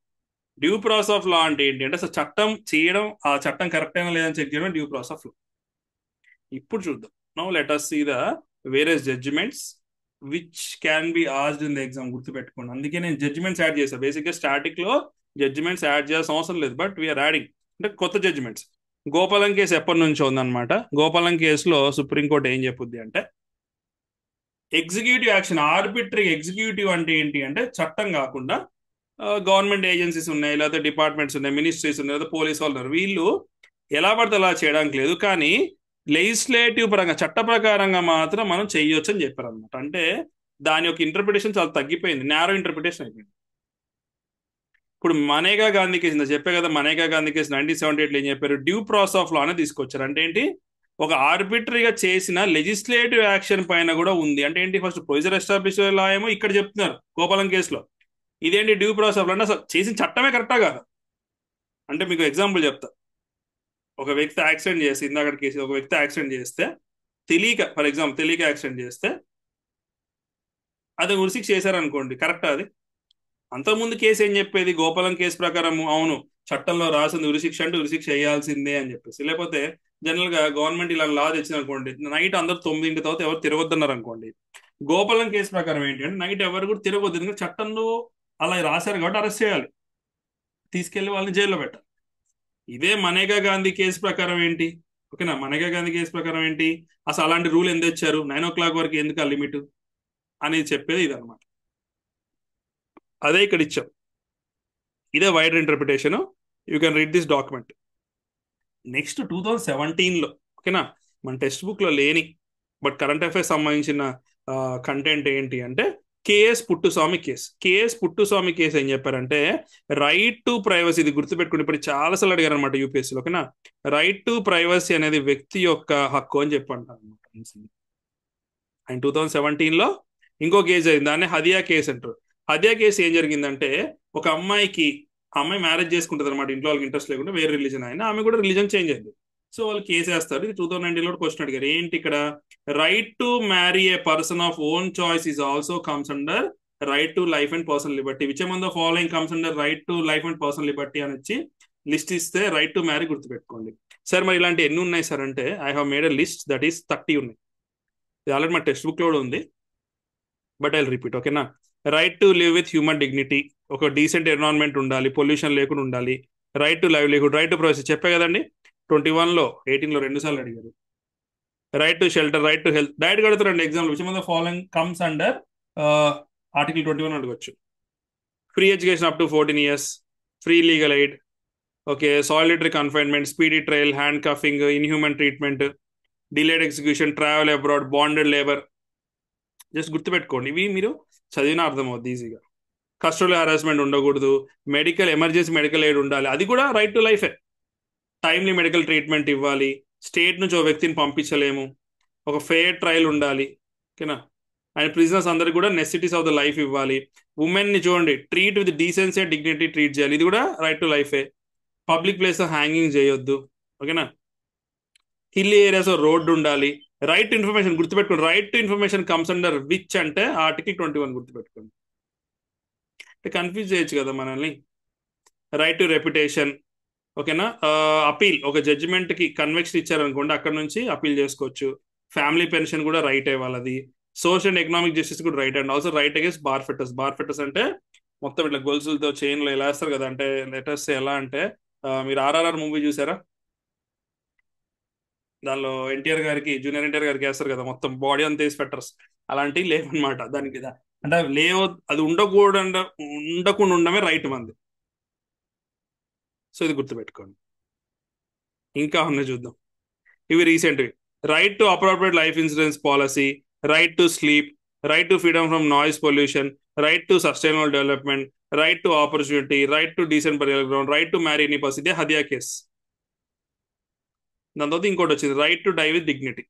డ్యూ ప్రాసెస్ ఆఫ్ లా అంటే ఏంటి అంటే అసలు చట్టం చేయడం, ఆ చట్టం కరెక్ట్ అయినా లేదని చెక్ చేయడం డ్యూ ప్రాసెస్ ఆఫ్ లా. ఇప్పుడు చూద్దాం. Now let us see the various judgments which can be asked in the exam. గుర్తుపెట్టుకోండి, అందుకే నేను జడ్జిమెంట్స్ యాడ్ చేశాను. బేసిక్గా స్టాటిక్ లో జడ్జిమెంట్స్ యాడ్ చేయాల్సిన అవసరం లేదు, బట్ వీఆర్ యాడింగ్ అంటే కొత్త జడ్జిమెంట్స్. గోపాలం కేసు ఎప్పటి నుంచో ఉందన్నమాట. గోపాలం కేసులో సుప్రీంకోర్టు ఏం చెప్పుద్ది అంటే ఎగ్జిక్యూటివ్ యాక్షన్, ఆర్బిటరీ ఎగ్జిక్యూటివ్ అంటే ఏంటి అంటే చట్టం కాకుండా గవర్నమెంట్ ఏజెన్సీస్ ఉన్నాయి, లేకపోతే డిపార్ట్మెంట్స్ ఉన్నాయి, మినిస్ట్రీస్ ఉన్నాయి, లేదా పోలీస్ వాళ్ళు ఉన్నారు, వీళ్ళు ఎలా పడితే అలా చేయడానికి లేదు, కానీ లెజిస్లేటివ్ పరంగా చట్ట ప్రకారంగా మాత్రం మనం చెయ్యొచ్చు అని చెప్పారు అనమాట. అంటే దాని యొక్క ఇంటర్ప్రిటేషన్ చాలా తగ్గిపోయింది, నేరో ఇంటర్ప్రిటేషన్ అయిపోయింది. ఇప్పుడు మనేగా గాంధీ కేసు చెప్పే కదా, మనేగా గాంధీ కేసు 1978లో ఏం చెప్పారు, డ్యూ ప్రాసెస్ ఆఫ్ లా అనేది తీసుకొచ్చారు. అంటే ఏంటి, ఒక ఆర్బిటరీగా చేసిన లెజిస్లేటివ్ యాక్షన్ పైన కూడా ఉంది. అంటే ఏంటి, ఫస్ట్ ప్రొసీజర్ ఎస్టాబ్లిష్ లా ఏమో ఇక్కడ చెప్తున్నారు గోపాలం కేసులో, ఇదేంటి డ్యూ ప్రాసెస్ ఆఫ్ లా అంటే అసలు చేసిన చట్టమే కరెక్టా కాదు. అంటే మీకు ఎగ్జాంపుల్ చెప్తా, ఒక వ్యక్తి యాక్సిడెంట్ చేసి, ఇందాక కేసు ఒక వ్యక్తి యాక్సిడెంట్ చేస్తే తెలియక, ఫర్ ఎగ్జాంపుల్ తెలియక యాక్సిడెంట్ చేస్తే అది ఉరిశిక్ష చేశారనుకోండి, కరెక్టా అది? అంతకుముందు కేసు ఏం చెప్పేది, గోపాలం కేసు ప్రకారం అవును చట్టంలో రాసింది ఉరిశిక్ష అంటే ఉరిశిక్ష చేయాల్సిందే అని చెప్పేసి. లేకపోతే జనరల్ గా గవర్నమెంట్ ఇలా లా తెచ్చింది అనుకోండి, నైట్ అందరూ 9 తర్వాత ఎవరు తిరగొద్దన్నారు అనుకోండి, గోపాలం కేసు ప్రకారం ఏంటి అంటే నైట్ ఎవరు కూడా తిరగొద్దు, ఎందుకంటే చట్టంలో అలా రాశారు కాబట్టి అరెస్ట్ చేయాలి, తీసుకెళ్లి వాళ్ళని జైల్లో పెట్టాలి. ఇదే మనేగా గాంధీ కేసు ప్రకారం ఏంటి, ఓకేనా, మనేగా గాంధీ కేసు ప్రకారం ఏంటి, అసలు అలాంటి రూల్ ఎందుకు తెచ్చారు, 9 o'clock వరకు ఎందుకు ఆ లిమిట్ అనేది చెప్పేది ఇదనమాట. అదే ఇక్కడ ఇచ్చాం, ఇదే wider interpretation. You can read this document. Next 2017లో, ఓకేనా, మన టెక్స్ట్ బుక్ లో లేని బట్ కరెంట్ అఫైర్స్ సంబంధించిన కంటెంట్ ఏంటి అంటే KS Puttaswamy case. KS Puttaswamy case ఏం చెప్పారంటే రైట్ టు ప్రైవసీ, ఇది గుర్తుపెట్టుకుని ఇప్పుడు చాలాసార్లు అడిగారు అనమాట యూపీఎస్సీలో, ఓకేనా, రైట్ టు ప్రైవసీ అనేది వ్యక్తి యొక్క హక్కు అని చెప్పంటారు అనమాట. అండ్ 2017లో ఇంకో కేసు జరిగింది, దాన్ని హదియా కేసు అంటారు. హదియా కేసు ఏం జరిగిందంటే ఒక అమ్మాయికి, అమ్మాయి మ్యారేజ్ చేసుకుంటుంది అనమాట, ఇంట్లో వాళ్ళకి ఇంట్రెస్ట్ లేకుండా, వేరే రిలీజన్ అయినా ఆమె కూడా రిలీజన్ చేంజ్ అయింది. సో వాళ్ళు కేసు వేస్తారు. ఇది 2019లో క్వశ్చన్ అడిగారు, ఏంటి ఇక్కడ, right to marry A person of own choice is also comes under right to life and personal Liberty, which among the following comes under right to life and personal Liberty అని వచ్చి list ఇస్తే right to marry గుర్తుపెట్టుకోండి. Sir మరి ఇలాంటి ఎన్ని ఉన్నాయి sir అంటే I have made a list that is 30 ఉన్నాయి. ఇది ఆల్రెడీ మా టెక్స్ట్ బుక్ లో కూడా ఉంది, బట్ ఐ రిపీట్, ఓకేనా. Right to live with human dignity, ఒక డీసెంట్ ఎన్విరాన్మెంట్ ఉండాలి, పొల్యూషన్ లేకుండా ఉండాలి. Right to livelihood, right to privacy చెప్పే కదండి, 21లో 18లో 2 సార్లు అడిగారు. Right to shelter, right to health, direct అడుగుతారండి example, which of the following comes under article 21 అడగచ్చు. Free education up to 14 years, free legal aid, okay, solitary confinement, speedy trial, handcuffing, inhuman treatment, delayed execution, travel abroad, bonded labour. Just గుర్తుపెట్టుకోండి, ఇవి మీరు చదివినా అర్థమవుద్ది ఈజీగా. Custodial harassment ఉండకూడదు, medical emergency medical aid ఉండాలి, అది కూడా రైట్ టు లైఫే. టైమ్లీ మెడికల్ ట్రీట్మెంట్ ఇవ్వాలి, స్టేట్ నుంచి ఒక వ్యక్తిని పంపించలేము, ఒక ఫెయిర్ ట్రయల్ ఉండాలి, ఓకేనా. అండ్ ప్రిజనర్స్ అందరికి కూడా నెసెసిటీస్ ఆఫ్ ద లైఫ్ ఇవ్వాలి. ఉమెన్ ని చూడండి, treat with decency and dignity treat చేయాలి, ఇది కూడా రైట్ టు లైఫే. పబ్లిక్ ప్లేస్ హ్యాంగింగ్ చేయొద్దు, ఓకేనా. హిల్ ఏరియాస్ రోడ్డు ఉండాలి. రైట్ టు ఇన్ఫర్మేషన్ గుర్తుపెట్టుకోండి, right to information comes under which అంటే ఆర్టికల్ 21 గుర్తుపెట్టుకోండి. అంటే కన్ఫ్యూజ్ చేయొచ్చు కదా మనల్ని. రైట్ టు రెప్యుటేషన్, ఓకేనా. అపీల్, ఒక జడ్జిమెంట్ కి కన్వెక్షన్ ఇచ్చారనుకోండి అక్కడ నుంచి అపీల్ చేసుకోవచ్చు. ఫ్యామిలీ పెన్షన్ కూడా రైట్ వాళ్ళది. సోషల్ అండ్ ఎకనామిక్ జస్టిస్ కూడా right, and also right against bar fitters. Bar fitters అంటే మొత్తం ఇట్లా గొలుసులతో చైన్లో ఇలా వేస్తారు కదా, అంటే లెటర్స్ ఎలా అంటే మీరు ఆర్ఆర్ఆర్ మూవీ చూసారా, దానిలో ఎన్టీఆర్ గారికి, జూనియర్ ఎన్టీఆర్ గారికి వేస్తారు కదా మొత్తం బాడీ అంతా వేసి ఫెట్టర్స్, అలాంటివి లేవన్నమాట దానికి. అంటే లేవు, అది ఉండకూడదు, ఉండకుండా ఉండమే రైట్ మంది. సో ఇది గుర్తుపెట్టుకోండి. ఇంకా ఉన్నాయి చూద్దాం, ఇవి రీసెంట్వి. Right to appropriate life insurance policy, right to sleep, right to freedom from noise pollution, right to sustainable development, right to opportunity, right to decent burial ground, right to marry any person. ఇదే Hadiya case. దాని తర్వాత ఇంకోటి వచ్చింది, right to die with dignity.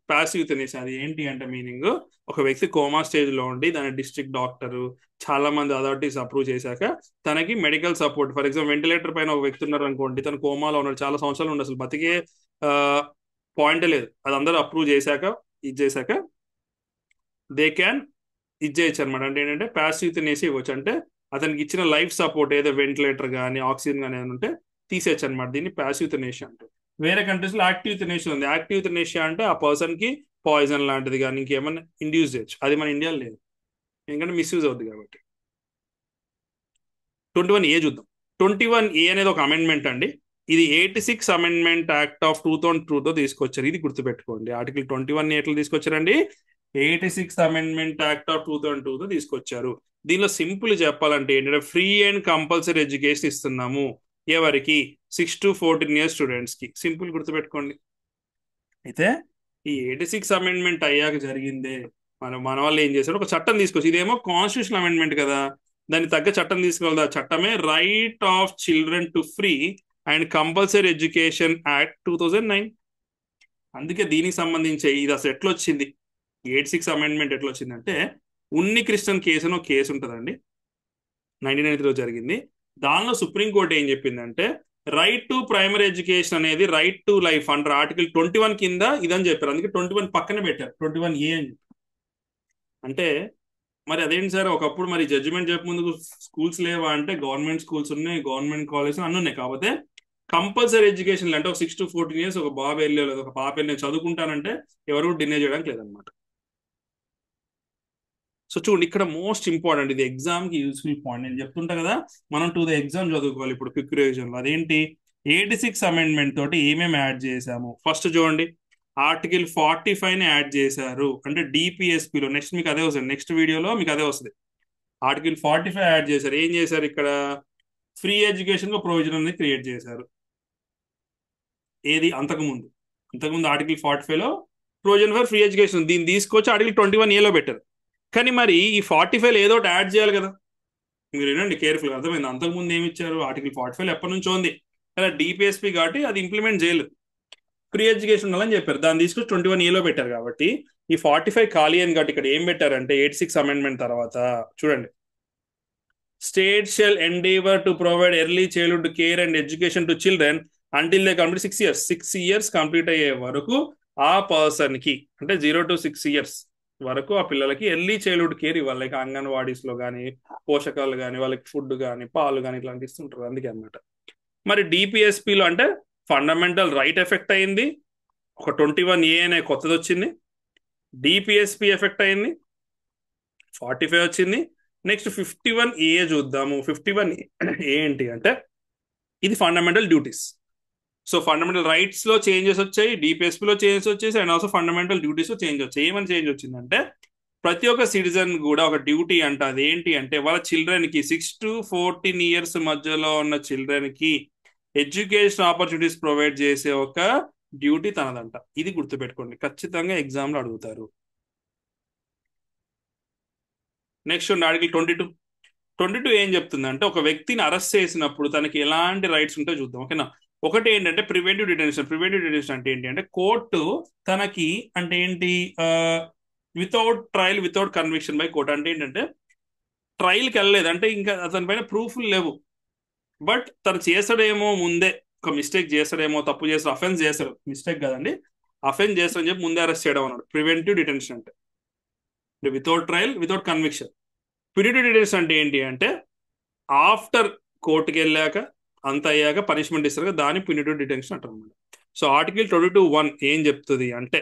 Passive euthanasia, అది ఏంటి అంటే meaning, ఒక వ్యక్తి కోమా స్టేజ్ లో ఉండి దాని డిస్ట్రిక్ట్ డాక్టర్ చాలా మంది అథారిటీస్ అప్రూవ్ చేశాక తనకి medical support, for example ventilator పైన ఒక వ్యక్తి ఉన్నారు అనుకోండి, తను కోమాలో ఉన్నాడు, చాలా సంవత్సరాలు ఉండి అసలు బతికే పాయింట్ లేదు, అది అందరూ అప్రూవ్ చేశాక ఇది చేశాక దే క్యాన్ ఇది చేయొచ్చు అనమాట. అంటే ఏంటంటే ప్యాసివ్ యూథనేసియా ఇవ్వచ్చు, అంటే అతనికి ఇచ్చిన లైఫ్ సపోర్ట్ ఏదో వెంటిలేటర్ కానీ ఆక్సిజన్ కానీ ఏమైనా ఉంటే తీసేయచ్చు అనమాట. దీన్ని ప్యాసివ్ యూథనేసియా అంటే. వేరే కంట్రీస్ లో యాక్టివ్ యూథనేసియా ఉంది. యాక్టివ్ యూథనేసియా అంటే ఆ పర్సన్ కి పాయిజన్ లాంటిది కానీ ఇంకేమైనా ఇండ్యూస్ చేయొచ్చు, అది మన ఇండియాలో లేదు ఎందుకంటే మిస్యూజ్ అవుతుంది కాబట్టి. 21A చూద్దాం. 21A అనేది ఒక అమెండ్మెంట్ అండి. ఇది 86 అమెండ్మెంట్ యాక్ట్ ఆఫ్ 2002తో తీసుకొచ్చారు. ఇది గుర్తుపెట్టుకోండి. ఆర్టికల్ 21A ఎట్లా తీసుకొచ్చారండి, 86 అమెండ్మెంట్ యాక్ట్ ఆఫ్ 2002 తీసుకొచ్చారు. దీనిలో సింపుల్ చెప్పాలంటే ఏంటంటే ఫ్రీ అండ్ కంపల్సరీ ఎడ్యుకేషన్ ఇస్తున్నాము. ఎవరికి? 6 to 14 years స్టూడెంట్స్ కి. సింపుల్ గుర్తుపెట్టుకోండి. అయితే ఈ 86 అమెండ్మెంట్ అయ్యాక జరిగిందే, మన వాళ్ళు ఏం చేశారు, ఒక చట్టం తీసుకొచ్చి, ఇదేమో కాన్స్టిట్యూషన్ అమెండ్మెంట్ కదా, దానికి తగ్గ చట్టం తీసుకెళ్దా. చట్టమే right of children to free and compulsory education act 2009. అందుకే దీనికి సంబంధించి ఇది అసలు ఎట్లా వచ్చింది, 86 అమెండ్మెంట్ ఎట్లా వచ్చిందంటే, ఉన్ని కృష్ణన్ కేసు అని ఒక కేసు ఉంటుందండి, 1993 జరిగింది. దానిలో సుప్రీంకోర్టు ఏం చెప్పిందంటే, రైట్ టు ప్రైమరీ ఎడ్యుకేషన్ అనేది right to life under article 21 కింద ఇదని చెప్పారు. అందుకే 21 పక్కన పెట్టారు, 21A అని. అంటే మరి అదేంటి సార్, ఒకప్పుడు మరి జడ్జిమెంట్ చెప్పే ముందు స్కూల్స్ లేవా అంటే, గవర్నమెంట్ స్కూల్స్ ఉన్నాయి, గవర్నమెంట్ కాలేజెస్ అన్నీ ఉన్నాయి. కాకపోతే కంపల్సరీ ఎడ్యుకేషన్ అంటే ఒక 6 to 14 years ఒక బాబు వెళ్ళి లేదా ఒక పాప వెళ్ళి నేను చదువుకుంటానంటే ఎవరు డినే చేయడానికి లేదనమాట. సో చూడండి, ఇక్కడ మోస్ట్ ఇంపార్టెంట్, ఇది ఎగ్జామ్ కి యూస్ఫుల్ పాయింట్. నేను చెప్తుంటా కదా, మనం టు ద ఎగ్జామ్ చదువుకోవాలి. ఇప్పుడు క్విక్ రివిజన్ లో అదేంటి, 86 అమెండ్మెంట్ తోటి ఏమేమి యాడ్ చేశాము. ఫస్ట్ చూడండి, ఆర్టికల్ 45 యాడ్ చేశారు, అంటే డిపిఎస్పిలో. నెక్స్ట్ మీకు అదే వస్తుంది, నెక్స్ట్ వీడియోలో మీకు అదే వస్తుంది. ఆర్టికల్ 45 యాడ్ చేశారు. ఏం చేశారు ఇక్కడ, ఫ్రీ ఎడ్యుకేషన్ ప్రొవిజన్ అనేది క్రియేట్ చేశారు. ఏది అంతకుముందు ఆర్టికల్ 45లో ప్రొవిజన్ ఫర్ ఫ్రీ ఎడ్యుకేషన్, దీన్ని తీసుకొచ్చి ఆర్టికల్ 21A పెట్టారు. కానీ మరి ఈ 45 ఏదో ఒకటి యాడ్ చేయాలి కదా. మీరు వినండి కేర్ఫుల్, అర్థమైంది. అంతకుముందు ఏమి ఇచ్చారు, ఆర్టికల్ 45 ఎప్పటి నుంచో ఉంది కదా, డిపిఎస్పి కాబట్టి అది ఇంప్లిమెంట్ చేయలేదు. ఫ్రీ ఎడ్యుకేషన్ ఉండాలని చెప్పారు, దాన్ని తీసుకొచ్చి 21A పెట్టారు. కాబట్టి ఈ 45 ఖాళీ అని కాబట్టి ఇక్కడ ఏం పెట్టారంటే, 86 అమెండ్మెంట్ తర్వాత చూడండి, state shall endeavour to provide early childhood care and education to children until they complete 6 years. 6 years complete అయ్యే వరకు ఆ పర్సన్ కి, అంటే 0 to 6 years వరకు ఆ పిల్లలకి ఎర్లీ చైల్డ్హుడ్ కేర్ ఇవ్వాలి. లైక్ అంగన్వాడీస్ లో కానీ, పోషకాలు కానీ, వాళ్ళకి ఫుడ్ కానీ, పాలు కానీ ఇట్లాంటి ఇస్తుంటారు. అందుకే అనమాట. మరి డిపిఎస్పిలో అంటే ఫండమెంటల్ రైట్ ఎఫెక్ట్ అయింది, ఒక 21A అనే కొత్తది వచ్చింది, డిపిఎస్పి ఎఫెక్ట్ అయింది, 45 వచ్చింది. నెక్స్ట్ 51A చూద్దాము. 51A ఏంటి అంటే, ఇది fundamental duties. So fundamental rights లో చేంజెస్ వచ్చాయి, డిపిఎస్పిలో చేంజెస్ వచ్చేసి, అండ్ ఆల్సో ఫండమెంటల్ డ్యూటీస్ లో చేంజ్ వచ్చాయి. ఏమని చేంజ్ వచ్చిందంటే, ప్రతి ఒక్క సిటిజన్ కూడా ఒక డ్యూటీ అంట. అదేంటి అంటే, వాళ్ళ చిల్డ్రన్ కి 6 to 14 years మధ్యలో ఉన్న చిల్డ్రన్ కి ఎడ్యుకేషన్ ఆపర్చునిటీస్ ప్రొవైడ్ చేసే ఒక డ్యూటీ తనదంట. ఇది గుర్తుపెట్టుకోండి, ఖచ్చితంగా ఎగ్జామ్ లో అడుగుతారు. నెక్స్ట్ ఆర్టికల్ 22 ఏం చెప్తుందంటే, ఒక వ్యక్తిని అరెస్ట్ చేసినప్పుడు తనకి ఎలాంటి రైట్స్ ఉంటాయో చూద్దాం, ఓకేనా. ఒకటి ఏంటంటే ప్రివెంటివ్ డిటెన్షన్. ప్రివెంటివ్ డిటెన్షన్ అంటే ఏంటి అంటే, కోర్టు తనకి అంటే ఏంటి, without trial without conviction by court. అంటే ఏంటంటే, ట్రయల్కి వెళ్ళలేదు అంటే ఇంకా అతని పైన ప్రూఫ్లు లేవు, బట్ తను చేస్తాడేమో ముందే, ఒక మిస్టేక్ చేస్తాడేమో, తప్పు చేస్తాడు, అఫెన్స్ చేస్తాడు, మిస్టేక్ కదండి, అఫెన్స్ చేస్తాడని చెప్పి ముందే అరెస్ట్ చేయడం అన్నాడు ప్రివెంటివ్ డిటెన్షన్ అంటే. Without trial without conviction. Punitive detention అంటే ఏంటి అంటే, ఆఫ్టర్ కోర్టుకి వెళ్ళాక అంత అయ్యాక పనిష్మెంట్ ఇస్తారు కదా, దాన్ని ప్యూనిటివ్ డిటెన్షన్ అంటారు అనమాట. సో ఆర్టికల్ 22(1) ఏం చెప్తుంది అంటే,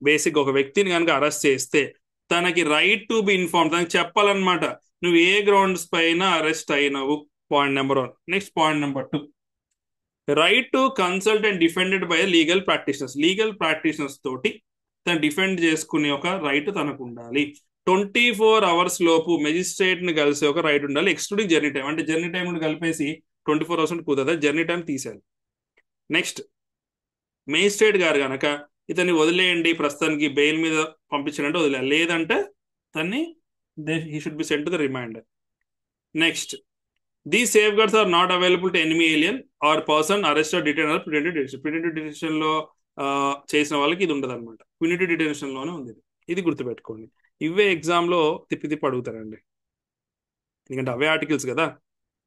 బేసిక్ ఒక వ్యక్తిని కనుక అరెస్ట్ చేస్తే తనకి రైట్ టు బి ఇన్ఫార్మ్, తనకి చెప్పాలన్నమాట, నువ్వు ఏ గ్రౌండ్స్ పైన అరెస్ట్ అయినావు. Point number 1. Next point number 2, right to consult and defended by legal practitioners. Legal practitioners తోటి తను డిఫెండ్ చేసుకునే ఒక రైట్ తనకు ఉండాలి. 24 hours లోపు మెజిస్ట్రేట్ ని కలిసే ఒక రైట్ ఉండాలి, ఎక్స్క్లూడింగ్ జర్నీ టైం. అంటే జర్నీ టైం కలిపేసి 24 hours కుదరదు, జర్నీ టైం తీసేయాలి. నెక్స్ట్, మెజిస్ట్రేట్ గారు కనుక ఇతన్ని వదిలేయండి, ప్రస్తుతానికి బెయిల్ మీద పంపించాలంటే వదిలేయాలి, లేదంటే తన్ని he should be sent to the reminder. Next, these safeguards are not available to enemy alien or person arrested detain or preventive detention. Preventive detention లో చేసిన వాళ్ళకి ఇది ఉండదు అనమాట, ప్యూనిటివ్ డిటెన్షన్ లోనే ఉంది. ఇది గుర్తుపెట్టుకోండి. ఇవే ఎగ్జామ్ లో తిప్పి తిప్పి అడుగుతారండి, ఎందుకంటే అవే ఆర్టికల్స్ కదా,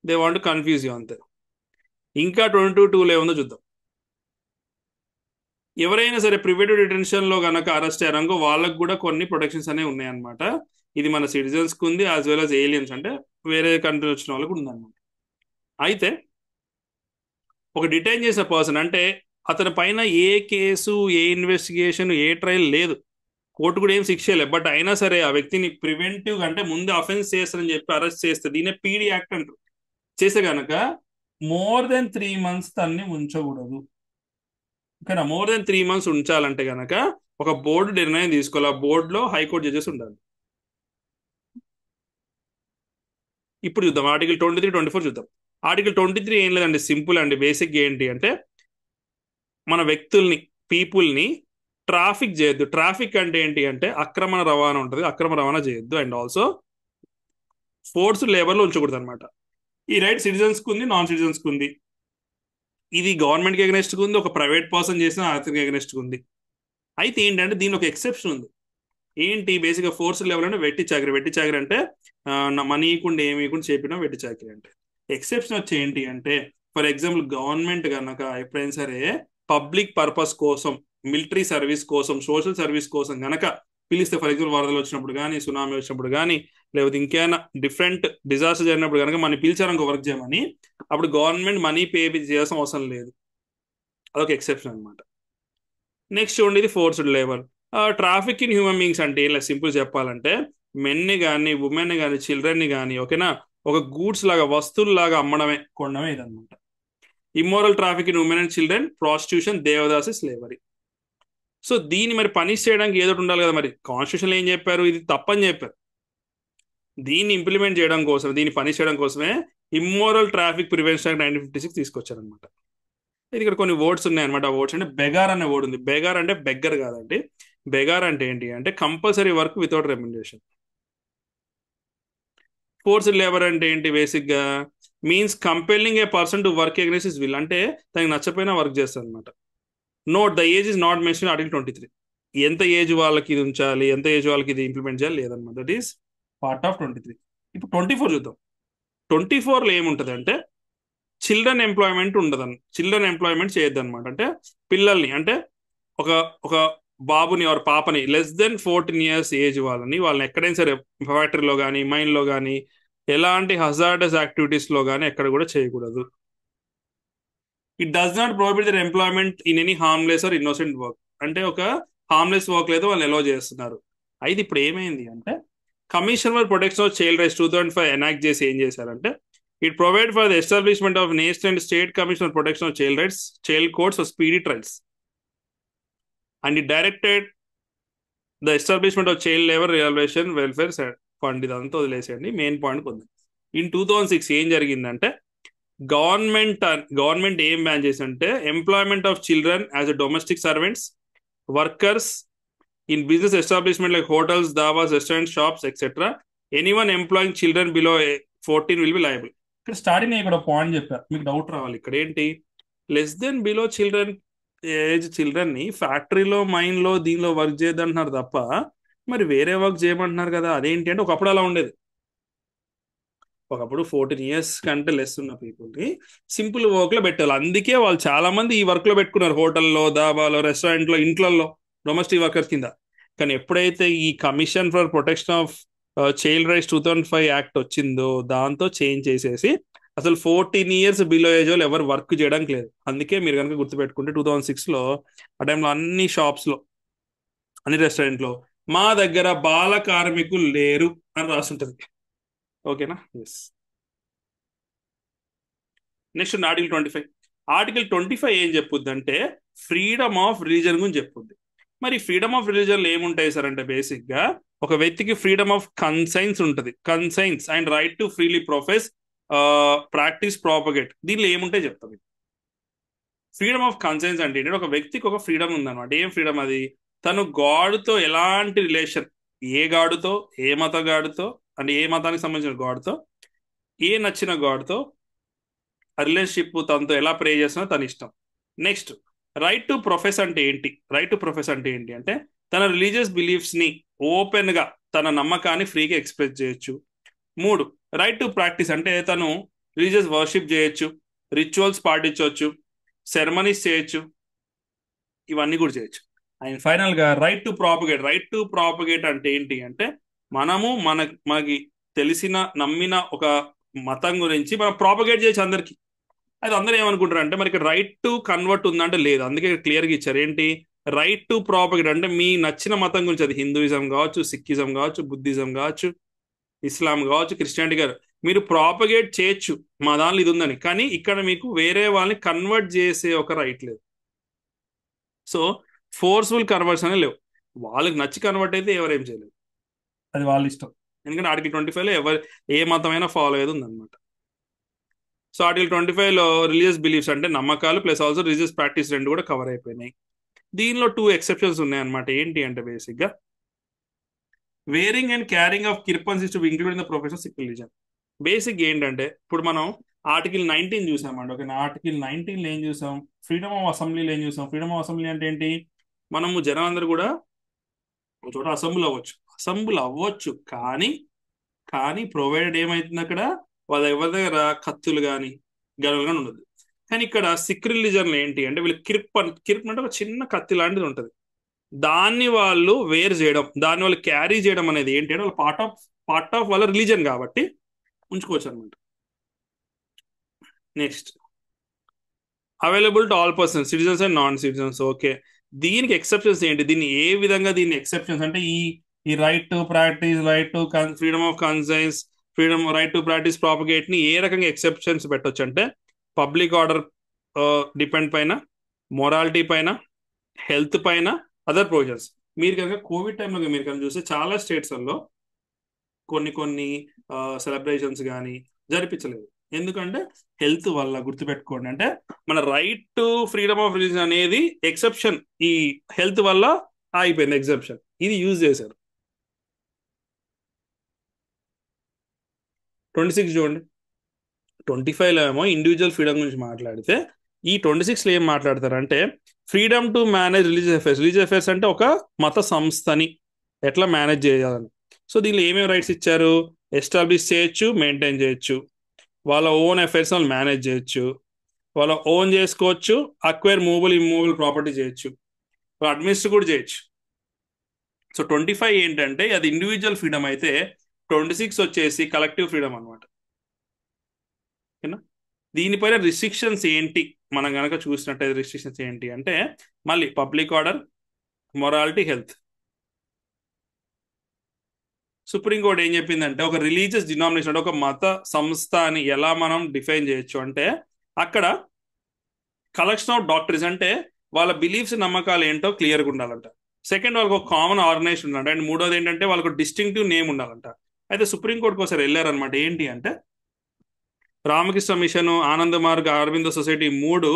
they want to confuse you అంతే. ఇంకా 22(2) ఏముందో చూద్దాం. ఎవరైనా సరే ప్రివెంటివ్ డిటెన్షన్ లో కనుక అరెస్ట్ అయ్యారనుకో, వాళ్ళకు కూడా కొన్ని ప్రొటెక్షన్స్ అనేవి ఉన్నాయన్నమాట. ఇది మన సిటిజన్స్ కు ఉంది, యాజ్ వెల్ as ఏలియన్స్, అంటే వేరే కంట్రీ వచ్చిన వాళ్ళకు ఉందన్నమాట. అయితే ఒక డిటైన్ చేసిన పర్సన్ అంటే అతని పైన ఏ కేసు, ఏ ఇన్వెస్టిగేషన్, ఏ ట్రయల్ లేదు, కోర్టు కూడా ఏం శిక్ష లేదు, బట్ అయినా సరే ఆ వ్యక్తిని ప్రివెంటివ్ అంటే ముందు అఫెన్స్ చేస్తారని చెప్పి అరెస్ట్ చేస్తే, దీనే పీడీ యాక్ట్ అంటారు. చేస్తే కనుక more than 3 months తన్ని ఉంచకూడదు, ఓకేనా. more than 3 months ఉంచాలంటే కనుక ఒక బోర్డు నిర్ణయం తీసుకోవాలి. ఆ బోర్డులో హైకోర్టు జడ్జెస్ ఉండాలి. ఇప్పుడు చూద్దాం ఆర్టికల్ 23, 24 చూద్దాం. ఆర్టికల్ 23 ఏం లేదండి, సింపుల్ అండి. బేసిక్ ఏంటి అంటే మన వ్యక్తుల్ని, పీపుల్ని ట్రాఫిక్ చేయొద్దు. ట్రాఫిక్ అంటే ఏంటి అంటే అక్రమ రవాణా ఉంటుంది, అక్రమ రవాణా చేయొద్దు. అండ్ ఆల్సో ఫోర్స్ లేబర్లో ఉంచకూడదు అనమాట. ఈ రైట్ సిటిజన్స్ కు ఉంది, నాన్ సిటిజన్స్ కు ఉంది. ఇది గవర్నమెంట్ కి ఎగనెస్ట్ కు ఉంది, ఒక ప్రైవేట్ పర్సన్ చేసిన ఆర్థిక ఎగనెస్ట్ కు ఉంది. అయితే ఏంటంటే దీని ఒక ఎక్సెప్షన్ ఉంది. ఏంటి బేసిక్ గా ఫోర్స్ లెవెల్ అంటే వెట్టి చాకరీ. వెట్టి చాకరీ అంటే మనీ ఇవ్వకుండా ఏమి ఇవ్వకుండా చెప్పినా వెట్టి చాకరీ అంటే. ఎక్సెప్షన్ వచ్చి ఏంటి అంటే ఫర్ ఎగ్జాంపుల్ గవర్నమెంట్ కనుక ఎప్పుడైనా సరే పబ్లిక్ పర్పస్ కోసం, మిలిటరీ సర్వీస్ కోసం, సోషల్ సర్వీస్ కోసం గనక పిలిస్తే, ఫర్ ఎగ్జాంపుల్ వరదలు వచ్చినప్పుడు కానీ, సునామీ వచ్చినప్పుడు కానీ, లేకపోతే ఇంకేమైనా డిఫరెంట్ డిజాస్టర్ జరిగినప్పుడు కనుక మనం పిలిచారనుకో వర్క్ చేయమని, అప్పుడు గవర్నమెంట్ మనీ పే చేయాల్సిన అవసరం లేదు. అదొక ఎక్సెప్షన్ అనమాట. నెక్స్ట్ ఉండేది forced labour. Traffic in human beings అంటే ఇలా సింపుల్ చెప్పాలంటే మెన్ని కానీ, ఉమెన్ కానీ, చిల్డ్రన్ని కానీ, ఓకేనా, ఒక గూడ్స్ లాగా, వస్తువులాగా అమ్మడమే, కొనడమే ఇదనమాట. Immoral traffic in women and children, prostitution, devadasi, slavery. So దీన్ని మరి పనిష్ చేయడానికి ఏదో ఒకటి ఉండాలి కదా. మరి కాన్స్టిట్యూషన్ ఏం చెప్పారు, ఇది తప్పని చెప్పారు. దీన్ని ఇంప్లిమెంట్ చేయడం కోసం, దీన్ని పనిష్ చేయడం కోసమే ఇమ్మోరల్ ట్రాఫిక్ ప్రివెన్షన్ యాక్ట్ 1956 తీసుకొచ్చారనమాట. ఇది ఇక్కడ కొన్ని వర్డ్స్ ఉన్నాయన్నమాట. ఆ వర్డ్స్ అంటే బెగార్ అనే వర్డ్ ఉంది. బెగార్ అంటే బెగ్గర్ కాదండి. బెగార్ అంటే ఏంటి అంటే compulsory work without remuneration. Forced labour అంటే ఏంటి బేసిక్ గా means compelling A person to work against his will. అంటే తనకి నచ్చపోయినా వర్క్ చేస్తారు అనమాట. Note the age is not mention article 23. ఎంత ఏజ్ వాళ్ళకి ఇది ఉంచాలి, ఎంత ఏజ్ వాళ్ళకి ఇది ఇంప్లిమెంట్ చేయాలి లేదన్నమాట. That is part of 23. ఇప్పుడు 24 చూద్దాం. 24లో ఏముంటది అంటే చిల్డ్రన్ ఎంప్లాయ్మెంట్ ఉండదని, చిల్డ్రన్ ఎంప్లాయ్మెంట్ చేయొద్దు అనమాట. అంటే పిల్లల్ని, అంటే ఒక ఒక బాబుని ఆర్ పాపని లెస్ దెన్ 14 years ఏజ్ వాళ్ళని ఎక్కడైనా సరే ఫ్యాక్టరీలో కానీ, మైన్లో కానీ, ఎలాంటి హజార్డస్ యాక్టివిటీస్లో కానీ ఎక్కడ కూడా చేయకూడదు. It does not prohibit their employment in any harmless or innocent work. అంటే ఒక హార్మ్లెస్ వర్క్ లేదు వాళ్ళు ఎలో చేస్తున్నారు. అయితే ఇప్పుడు ఏమైంది అంటే commission for protection of child rights 2005 enact చేసి ఏం చేశారంటే it provide for the establishment of national and state commission for protection of child rights, child courts for speedy trials, and it directed the establishment of child labour realisation welfare fund. ఇదంతా వదిలేసేయండి, main point ఉంది. In 2006 ఏం జరిగిందంటే government ఏం ban చేసిందంటే employment of children as a domestic servants, workers in business establishment like hotels, dhabas, restaurant, shops etcetera. Anyone employing children below 14 will be liable. ఇక్కడ starting ఇక్కడ point చెప్పారు, మీకు డౌట్ రావాలి. ఇక్కడ ఏంటి less than below children age children ని ఫ్యాక్టరీలో, mine లో, దీనిలో వర్క్ చేయొద్దంటున్నారు తప్ప మరి వేరే వర్క్ చేయమంటున్నారు కదా. అదేంటి అంటే ఒకప్పుడు అలా ఉండేది. ఒకప్పుడు 14 years కంటే లెస్ ఉన్న పీపుల్ని సింపుల్ వర్క్ లో పెట్టాలి. అందుకే వాళ్ళు చాలా మంది ఈ వర్క్ లో పెట్టుకున్నారు, హోటల్లో, దాబాలో, రెస్టారెంట్లో, ఇంట్లలో డొమెస్టిక్ వర్కర్స్ కింద. కానీ ఎప్పుడైతే ఈ commission for protection of child rights 2005 act వచ్చిందో దాంతో చేంజ్ చేసేసి అసలు 14 years బిలో ఏజ్ వాళ్ళు ఎవరు వర్క్ చేయడానికి లేదు. అందుకే మీరు కనుక గుర్తుపెట్టుకుంటే 2006లో ఆ టైంలో అన్ని షాప్స్ లో, అన్ని రెస్టారెంట్లో మా దగ్గర బాల కార్మికులు లేరు అని రాస్తుంటది. ఓకేనా? ఎస్. Next article 25. ఆర్టికల్ 25 ఏం చెప్పుద్ది అంటే ఫ్రీడమ్ ఆఫ్ రిలీజన్ గురించి చెప్పుద్ది. మరి ఫ్రీడమ్ ఆఫ్ రిలీజన్లో ఏముంటాయి సార్ అంటే బేసిక్ గా ఒక వ్యక్తికి ఫ్రీడమ్ ఆఫ్ కన్సైన్స్ ఉంటుంది, conscience and right to freely profess, practice, propagate. దీనిలో ఏముంటాయి చెప్తాను. ఫ్రీడమ్ ఆఫ్ కన్సైన్స్ అంటే ఏంటంటే ఒక వ్యక్తికి ఒక ఫ్రీడమ్ ఉందన్నమాట. ఏం ఫ్రీడమ్ అది? తను గాడ్తో ఎలాంటి రిలేషన్, ఏ గాడుతో, ఏ మత గాడుతో, అంటే ఏ మతానికి సంబంధించిన గాడ్తో, ఏ నచ్చిన గాడ్తో రిలేషన్షిప్ తనతో ఎలా ప్రే చేస్తున్నా తన ఇష్టం. నెక్స్ట్ రైట్ టు ప్రొఫెస్ అంటే ఏంటి? రైట్ టు ప్రొఫెస్ అంటే ఏంటి అంటే తన రిలీజియస్ బిలీఫ్స్ ని ఓపెన్ గా, తన నమ్మకాన్ని ఫ్రీగా ఎక్స్ప్రెస్ చేయొచ్చు. 3 రైట్ టు ప్రాక్టీస్ అంటే తను రిలీజియస్ వర్షిప్ చేయొచ్చు, రిచువల్స్ పాటించవచ్చు, సెరమనీస్ చేయొచ్చు, ఇవన్నీ కూడా చేయొచ్చు. అండ్ ఫైనల్ గా right to propagate. Right to propagate అంటే ఏంటి అంటే మనము మనకి తెలిసిన, నమ్మిన ఒక మతం గురించి మనం ప్రాపగేట్ చేయొచ్చు అందరికి. అది అందరూ ఏమనుకుంటారు అంటే మరి ఇక్కడ రైట్ టు కన్వర్ట్ ఉందంటే లేదు. అందుకే క్లియర్గా ఇచ్చారు ఏంటి రైట్ టు ప్రాపగేట్ అంటే మీ నచ్చిన మతం గురించి, అది హిందూయిజం కావచ్చు, సిక్కిజం కావచ్చు, బుద్ధిజం కావచ్చు, ఇస్లాం కావచ్చు, క్రిస్టియానిటీ గారు, మీరు ప్రాపగేట్ చేయొచ్చు మా దానిలో ఇది ఉందని. కానీ ఇక్కడ మీకు వేరే వాళ్ళని కన్వర్ట్ చేసే ఒక రైట్ లేదు. సో ఫోర్స్ఫుల్ కన్వర్ట్స్ అనేవి లేవు. వాళ్ళకి నచ్చి కన్వర్ట్ అయితే ఎవరేం చేయలేదు, అది వాళ్ళ ఇష్టం. ఎందుకంటే ఆర్టికల్ 25లో ఎవరు ఏ మతమైనా ఫాలో అయ్యేది ఉందన్నమాట. సో ఆర్టికల్ 25లో రిలీజియస్ బిలీఫ్స్ అంటే నమ్మకాలు ప్లస్ ఆల్సో రిలీజియస్ ప్రాక్టీస్ రెండు కూడా కవర్ అయిపోయినాయి. దీనిలో 2 ఎక్సెప్షన్స్ ఉన్నాయన్నమాట. ఏంటి అంటే బేసిక్గా wearing and carrying of kirpans is to include in the profession Sikh religion. Basic ఏంటంటే ఇప్పుడు మనం ఆర్టికల్ 19 చూసామండి. ఓకే, ఆర్టికల్ 19 ఏం చూసాం? ఫ్రీడమ్ ఆఫ్ అసెంబ్లీలో ఏం చూసాం? ఫ్రీడమ్ ఆఫ్ అసెంబ్లీ అంటే ఏంటి? మనము జనం అందరూ కూడా ఒక చోట అసెంబ్లీ అవ్వచ్చు కానీ కానీ ప్రొవైడెడ్ ఏమైతుంది అక్కడ, వాళ్ళ ఎవరి దగ్గర కత్తులు కానీ గనులు కానీ ఉండదు. కానీ ఇక్కడ సిక్ రిలీజన్లో ఏంటి అంటే వీళ్ళు కిర్ప్ అంటే ఒక చిన్న కత్తి లాంటిది ఉంటుంది. దాన్ని వాళ్ళు వేర్ చేయడం, దాన్ని వాళ్ళు క్యారీ చేయడం అనేది ఏంటి అంటే వాళ్ళు పార్ట్ ఆఫ్ వాళ్ళ రిలీజన్ కాబట్టి ఉంచుకోవచ్చు అనమాట. Next available to all persons, citizens and non citizens. Okay, దీనికి ఎక్సెప్షన్స్ ఏంటి? దీన్ని ఎక్సెప్షన్స్ అంటే ఈ right to practice, right to freedom of conscience, right to practice propagate ని ఏ రకంగా ఎక్సెప్షన్స్ పెట్టొచ్చు అంటే పబ్లిక్ ఆర్డర్ డిపెండ్ పైన, మొరాలిటీ పైన, హెల్త్ పైన, అదర్ ప్రొవిజన్స్. మీరు కనుక కోవిడ్ టైంలో మీరు కనుక చూస్తే చాలా స్టేట్స్లలో కొన్ని సెలబ్రేషన్స్ కానీ జరిపించలేదు. ఎందుకంటే హెల్త్ వల్ల. గుర్తుపెట్టుకోండి, అంటే మన right to freedom of religion అనేది ఎక్సెప్షన్ ఈ హెల్త్ వల్ల ఆగిపోయింది ఎగ్జెప్షన్. ఇది యూజ్ చేశారు. 26 చూడండి. 25లో ఏమో ఇండివిజువల్ ఫ్రీడమ్ గురించి మాట్లాడితే ఈ 26లో ఏం మాట్లాడతారంటే freedom to manage religious affairs అంటే ఒక మత సంస్థని ఎట్లా మేనేజ్ చేయాలని. సో దీనిలో ఏమేమి రైట్స్ ఇచ్చారు? ఎస్టాబ్లిష్ చేయొచ్చు, మెయింటైన్ చేయొచ్చు, వాళ్ళ ఓన్ అఫైర్స్ వాళ్ళు మేనేజ్ చేయొచ్చు, వాళ్ళ ఓన్ చేసుకోవచ్చు, అక్వైర్ మూవబుల్ ఇమ్మూవబుల్ ప్రాపర్టీ చేయొచ్చు, అడ్మినిస్టర్ కూడా చేయొచ్చు. సో 25 ఏంటంటే అది ఇండివిజువల్ ఫ్రీడమ్ అయితే 26 వచ్చేసి కలెక్టివ్ ఫ్రీడమ్ అనమాట. ఓకేనా? దీనిపైన రిస్ట్రిక్షన్స్ ఏంటి మనం కనుక చూసినట్టయితే రిస్ట్రిక్షన్స్ ఏంటి అంటే మళ్ళీ public order, morality, health. Supreme court ఏం చెప్పిందంటే ఒక రిలీజియస్ డినామినేషన్ అంటే ఒక మత సంస్థ అని ఎలా మనం డిఫైన్ చేయొచ్చు అంటే అక్కడ కలెక్షన్ ఆఫ్ డాక్టరీస్ అంటే వాళ్ళ బిలీఫ్స్, నమ్మకాలు ఏంటో క్లియర్గా ఉండాలంట. సెకండ్, వాళ్ళకి ఒక కామన్ ఆర్గనైజేషన్ ఉండాలంట. అండ్ మూడోది ఏంటంటే వాళ్ళకు డిస్టింక్టివ్ నేమ్ ఉండాలంట. అయితే సుప్రీంకోర్టుకి ఒకసారి వెళ్ళారనమాట. ఏంటి అంటే రామకృష్ణ మిషన్, ఆనంద మార్గ్, అరవిందో సొసైటీ 3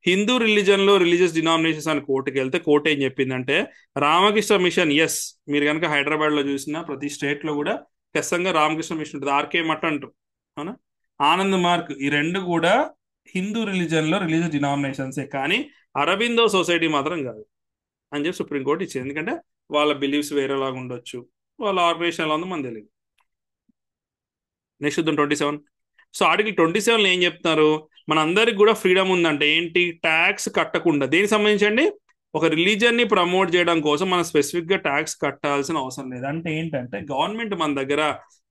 హిందూ రిలీజన్లో రిలీజియస్ డినామినేషన్స్ అని కోర్టుకి వెళ్తే కోర్టు ఏం చెప్పిందంటే రామకృష్ణ మిషన్ ఎస్, మీరు కనుక హైదరాబాద్లో చూసిన ప్రతి స్టేట్లో కూడా ఖచ్చితంగా రామకృష్ణ మిషన్ ఉంటుంది, ఆర్కే మఠ్ అంటూ, అవునా? ఆనంద్ మార్గ్, ఈ రెండు కూడా హిందూ రిలీజన్లో రిలీజియస్ డినామినేషన్సే, కానీ అరవిందో సొసైటీ మాత్రం కాదు అని చెప్పి సుప్రీంకోర్టు ఇచ్చింది. ఎందుకంటే వాళ్ళ బిలీఫ్స్ వేరేలాగా ఉండొచ్చు, వాళ్ళ ఆర్గనైజేషన్ ఎలా ఉందో మనకు తెలియదు. నెక్స్ట్ చూద్దాం 27. సో ఆర్టికల్ 27లో ఏం చెప్తున్నారు? మన అందరికి కూడా ఫ్రీడమ్ ఉందంటే ఏంటి? ట్యాక్స్ కట్టకుండా. దేనికి సంబంధించండి? ఒక రిలీజన్ ని ప్రమోట్ చేయడం కోసం మనం స్పెసిఫిక్ గా ట్యాక్స్ కట్టాల్సిన అవసరం లేదు. అంటే ఏంటంటే గవర్నమెంట్ మన దగ్గర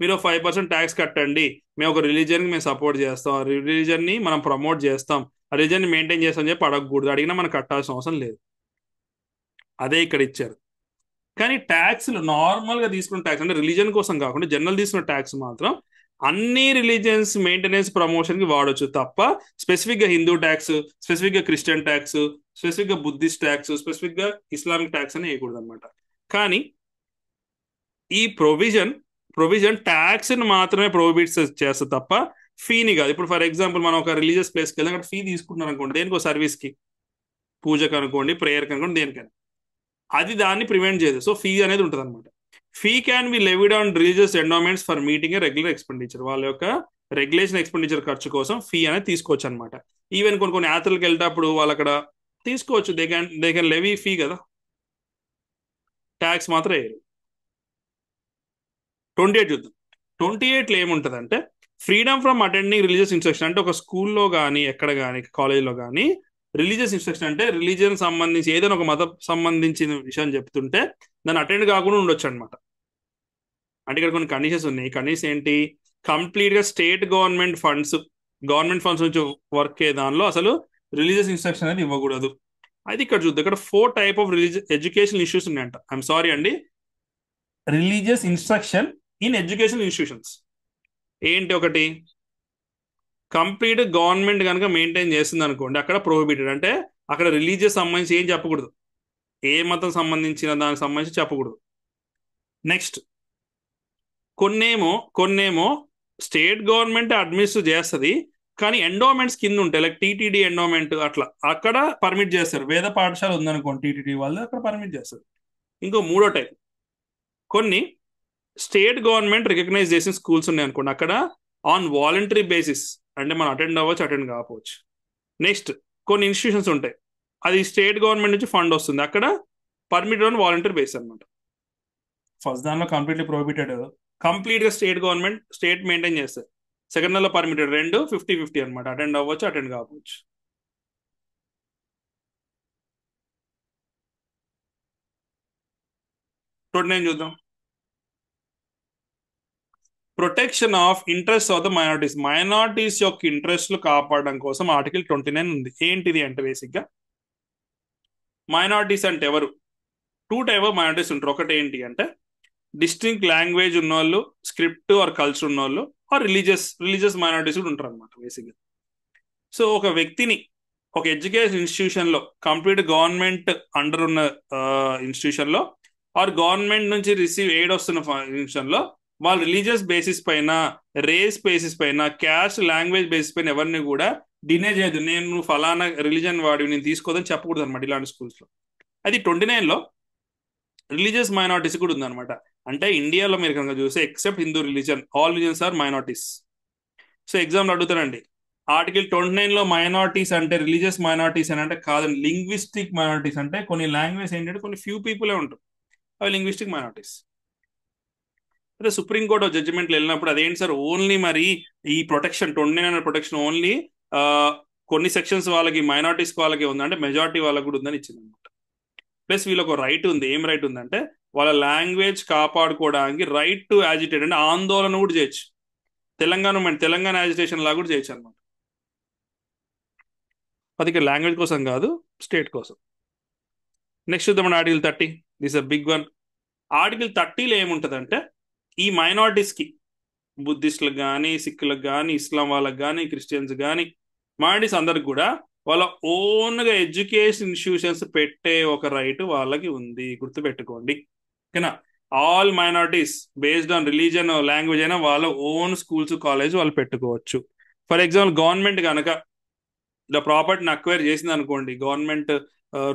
మీరు 5% ట్యాక్స్ కట్టండి, మేము ఒక రిలీజన్ కి మేము సపోర్ట్ చేస్తాం, ఆ రిలీజన్ ని మనం ప్రమోట్ చేస్తాం, ఆ రిలీజన్ ని మెయింటైన్ చేస్తాం అని చెప్పి అడగకూడదు. అడిగినా మనం కట్టాల్సిన అవసరం లేదు. అదే ఇక్కడ ఇచ్చారు. కానీ ట్యాక్స్లు నార్మల్ గా తీసుకున్న ట్యాక్స్ అంటే రిలీజన్ కోసం కాకుండా జనరల్ తీసుకున్న ట్యాక్స్ మాత్రం అన్ని రిలీజియన్స్ మెయింటెనెన్స్ ప్రమోషన్ కి వాడొచ్చు తప్ప స్పెసిఫిక్ గా హిందూ ట్యాక్స్, స్పెసిఫిక్ గా క్రిస్టియన్ ట్యాక్స్, స్పెసిఫిక్ గా బుద్ధిస్ట్ ట్యాక్స్, స్పెసిఫిక్ గా ఇస్లామిక్ ట్యాక్స్ అని వేయకూడదు అనమాట. కానీ ఈ ప్రొవిజన్ ట్యాక్స్ ని మాత్రమే ప్రొహిబిట్ చేస్తుంది తప్ప ఫీని కాదు. ఇప్పుడు ఫర్ ఎగ్జాంపుల్ మనం ఒక రిలీజియస్ ప్లేస్కి వెళ్ళి అక్కడ ఫీ తీసుకుంటున్నారు అనుకోండి, దేనికో సర్వీస్ కి, పూజకు అనుకోండి, ప్రేయర్కి అనుకోండి, దేనికైనా, అది దాన్ని ప్రివెంట్ చేయదు. సో ఫీ అనేది ఉంటుంది అనమాట. Fee can be levied on religious endowments for meeting A regular expenditure. వాళ్ళ యొక్క రెగ్యులేషన్ ఎక్స్పెండిచర్ ఖర్చు కోసం ఫీ అనేది తీసుకోవచ్చు అనమాట. ఈవెన్ కొన్ని యాత్రలకు వెళ్ళేటప్పుడు వాళ్ళు అక్కడ తీసుకోవచ్చు, దే కెన్ లెవీ ఫీ కదా, ట్యాక్స్ మాత్రం వేయరు. 28 చూద్దాం. 28లో ఏముంటుందంటే freedom from attending religious instruction. అంటే ఒక స్కూల్లో కానీ ఎక్కడ కానీ కాలేజ్లో కానీ రిలీజియస్ ఇన్స్ట్రక్షన్ అంటే రిలీజియన్ సంబంధించి ఏదైనా ఒక మతం సంబంధించిన విషయం చెప్తుంటే దాన్ని అటెండ్ కాకుండా ఉండొచ్చు అనమాట. అంటే ఇక్కడ కొన్ని కండిషన్స్ ఉన్నాయి. కండిషన్స్ ఏంటి? కంప్లీట్ గా స్టేట్ గవర్నమెంట్ ఫండ్స్ నుంచి వర్క్ అయ్యే దానిలో అసలు రిలీజియస్ ఇన్స్ట్రక్షన్ అనేది ఇవ్వకూడదు. అయితే ఇక్కడ చూద్దాం, ఇక్కడ 4 టైప్ ఆఫ్ ఎడ్యుకేషన్ ఇష్యూస్ ఉన్నాయంట. ఐఎమ్ సారీ అండి, religious instruction in education institutions ఏంటి? ఒకటి, కంప్లీట్ గవర్నమెంట్ కనుక మెయింటైన్ చేస్తుంది అనుకోండి, అక్కడ ప్రొహిబిటెడ్. అంటే అక్కడ రిలీజియస్ సంబంధించి ఏం చెప్పకూడదు. ఏ మతం సంబంధించిన దానికి సంబంధించి చెప్పకూడదు. నెక్స్ట్, కొన్నేమో స్టేట్ గవర్నమెంట్ అడ్మినిస్టర్ చేస్తుంది, కానీ ఎండోమెంట్స్ కింద ఉంటాయి, లైక్ టీటీడీ ఎండోమెంట్ అట్లా, అక్కడ పర్మిట్ చేస్తారు. వేద పాఠశాల ఉందనుకోండి టీటీడీ వాళ్ళు, అక్కడ పర్మిట్ చేస్తారు. ఇంకో మూడో టైప్, కొన్ని స్టేట్ గవర్నమెంట్ రికగ్నైజ్ చేసిన స్కూల్స్ ఉన్నాయి అనుకోండి, అక్కడ ఆన్ వాలంటరీ బేసిస్, అంటే మనం అటెండ్ అవ్వచ్చు, అటెండ్ కాకపోవచ్చు. నెక్స్ట్, కొన్ని ఇన్స్టిట్యూషన్స్ ఉంటాయి, అది స్టేట్ గవర్నమెంట్ నుంచి ఫండ్ వస్తుంది, అక్కడ పర్మిటెడ్ ఆన్ వాలంటరీ బేస్ అనమాట. ఫస్ట్ దానిలో కంప్లీట్లీ ప్రొహిబిటెడ్, కంప్లీట్ గా స్టేట్ గవర్నమెంట్ స్టేట్ మెయింటైన్ చేస్తారు. సెకండ్ దానిలో పర్మిటెడ్, రెండు 50-50 అనమాట, అటెండ్ అవ్వచ్చు, అటెండ్ కావచ్చు. నేను చూద్దాం. Protection of interest of the minorities, minorities యొక్క ఇంట్రెస్ట్లు కాపాడడం కోసం ఆర్టికల్ 29 ఉంది. ఏంటిది అంటే బేసిక్ గా మైనారిటీస్ అంటే ఎవరు? టూ టైప్ ఆఫ్ మైనారిటీస్ ఉంటారు. ఒకటి ఏంటి అంటే డిస్టింక్ట్ లాంగ్వేజ్ ఉన్నోళ్ళు, స్క్రిప్ట్ ఆర్ కల్చర్ ఉన్నోళ్ళు, ఆర్ రిలీజియస్ మైనారిటీస్ కూడా ఉంటారు అనమాట బేసిక్గా. సో ఒక వ్యక్తిని ఒక ఎడ్యుకేషన్ ఇన్స్టిట్యూషన్ లో, కంప్లీట్ గవర్నమెంట్ అండర్ ఉన్న ఇన్స్టిట్యూషన్ లో, ఆర్ గవర్నమెంట్ నుంచి రిసీవ్ ఎయిడ్ వస్తున్న ఇన్స్టిట్యూషన్ లో, వాళ్ళు రిలీజియస్ బేసిస్ పైన, రేస్ బేసిస్ పైన, క్యాస్ట్ లాంగ్వేజ్ బేసిస్ పైన ఎవరిని కూడా డినే చేయదు. నేను ఫలానా రిలీజన్ వాడి నేను తీసుకోదని చెప్పకూడదు అనమాట ఇలాంటి స్కూల్స్ లో. అది 29 లో రిలీజియస్ మైనారిటీస్ కూడా ఉందన్నమాట. అంటే ఇండియాలో మీరు కనుక చూస్తే except Hindu religion, all religions are minorities. So ఎగ్జామ్లో అడుగుతారండి, ఆర్టికల్ 29 లో మైనారిటీస్ అంటే రిలీజియస్ మైనారిటీస్ అని అంటే కాదండి, లింగ్విస్టిక్ మైనారిటీస్. అంటే కొన్ని లాంగ్వేజ్ ఏంటంటే కొన్ని ఫ్యూ పీపులే ఉంటారు, అవి లింగ్విస్టిక్ మైనారిటీస్. అదే సుప్రీంకోర్టు జడ్జిమెంట్లు వెళ్ళినప్పుడు అదేంటి సార్, ఓన్లీ మరి ఈ ప్రొటెక్షన్ 29 ప్రొటెక్షన్ ఓన్లీ కొన్ని సెక్షన్స్ వాళ్ళకి, మైనారిటీస్ వాళ్ళకి ఉంది అంటే మెజారిటీ వాళ్ళకి కూడా ఉందని ఇచ్చింది అనమాట. ప్లస్ వీళ్ళకి ఒక రైట్ ఉంది. ఏం రైట్ ఉందంటే వాళ్ళ లాంగ్వేజ్ కాపాడుకోవడానికి రైట్ టు యాజిటేట్, అంటే ఆందోళన కూడా చేయొచ్చు. తెలంగాణ యాజిటేషన్ లా కూడా చేయొచ్చు అనమాట. అది లాంగ్వేజ్ కోసం కాదు, స్టేట్ కోసం. నెక్స్ట్ చూద్దాం article 30. This a big one. Article 30లో ఏముంటుందంటే ఈ మైనారిటీస్కి, బుద్ధిస్టులకు కానీ, సిక్కులకు కానీ, ఇస్లాం వాళ్ళకి కానీ, క్రిస్టియన్స్ కానీ, మైనారిటీస్ అందరికి కూడా వాళ్ళ ఓన్గా ఎడ్యుకేషన్ ఇన్స్టిట్యూషన్స్ పెట్టే ఒక రైట్ వాళ్ళకి ఉంది, గుర్తుపెట్టుకోండి. ఓకేనా? All minorities based on religion, language అయినా వాళ్ళ ఓన్ స్కూల్స్, కాలేజ్ వాళ్ళు పెట్టుకోవచ్చు. ఫర్ ఎగ్జాంపుల్ గవర్నమెంట్ కనుక ఇలా ప్రాపర్టీని అక్వైర్ చేసింది అనుకోండి, గవర్నమెంట్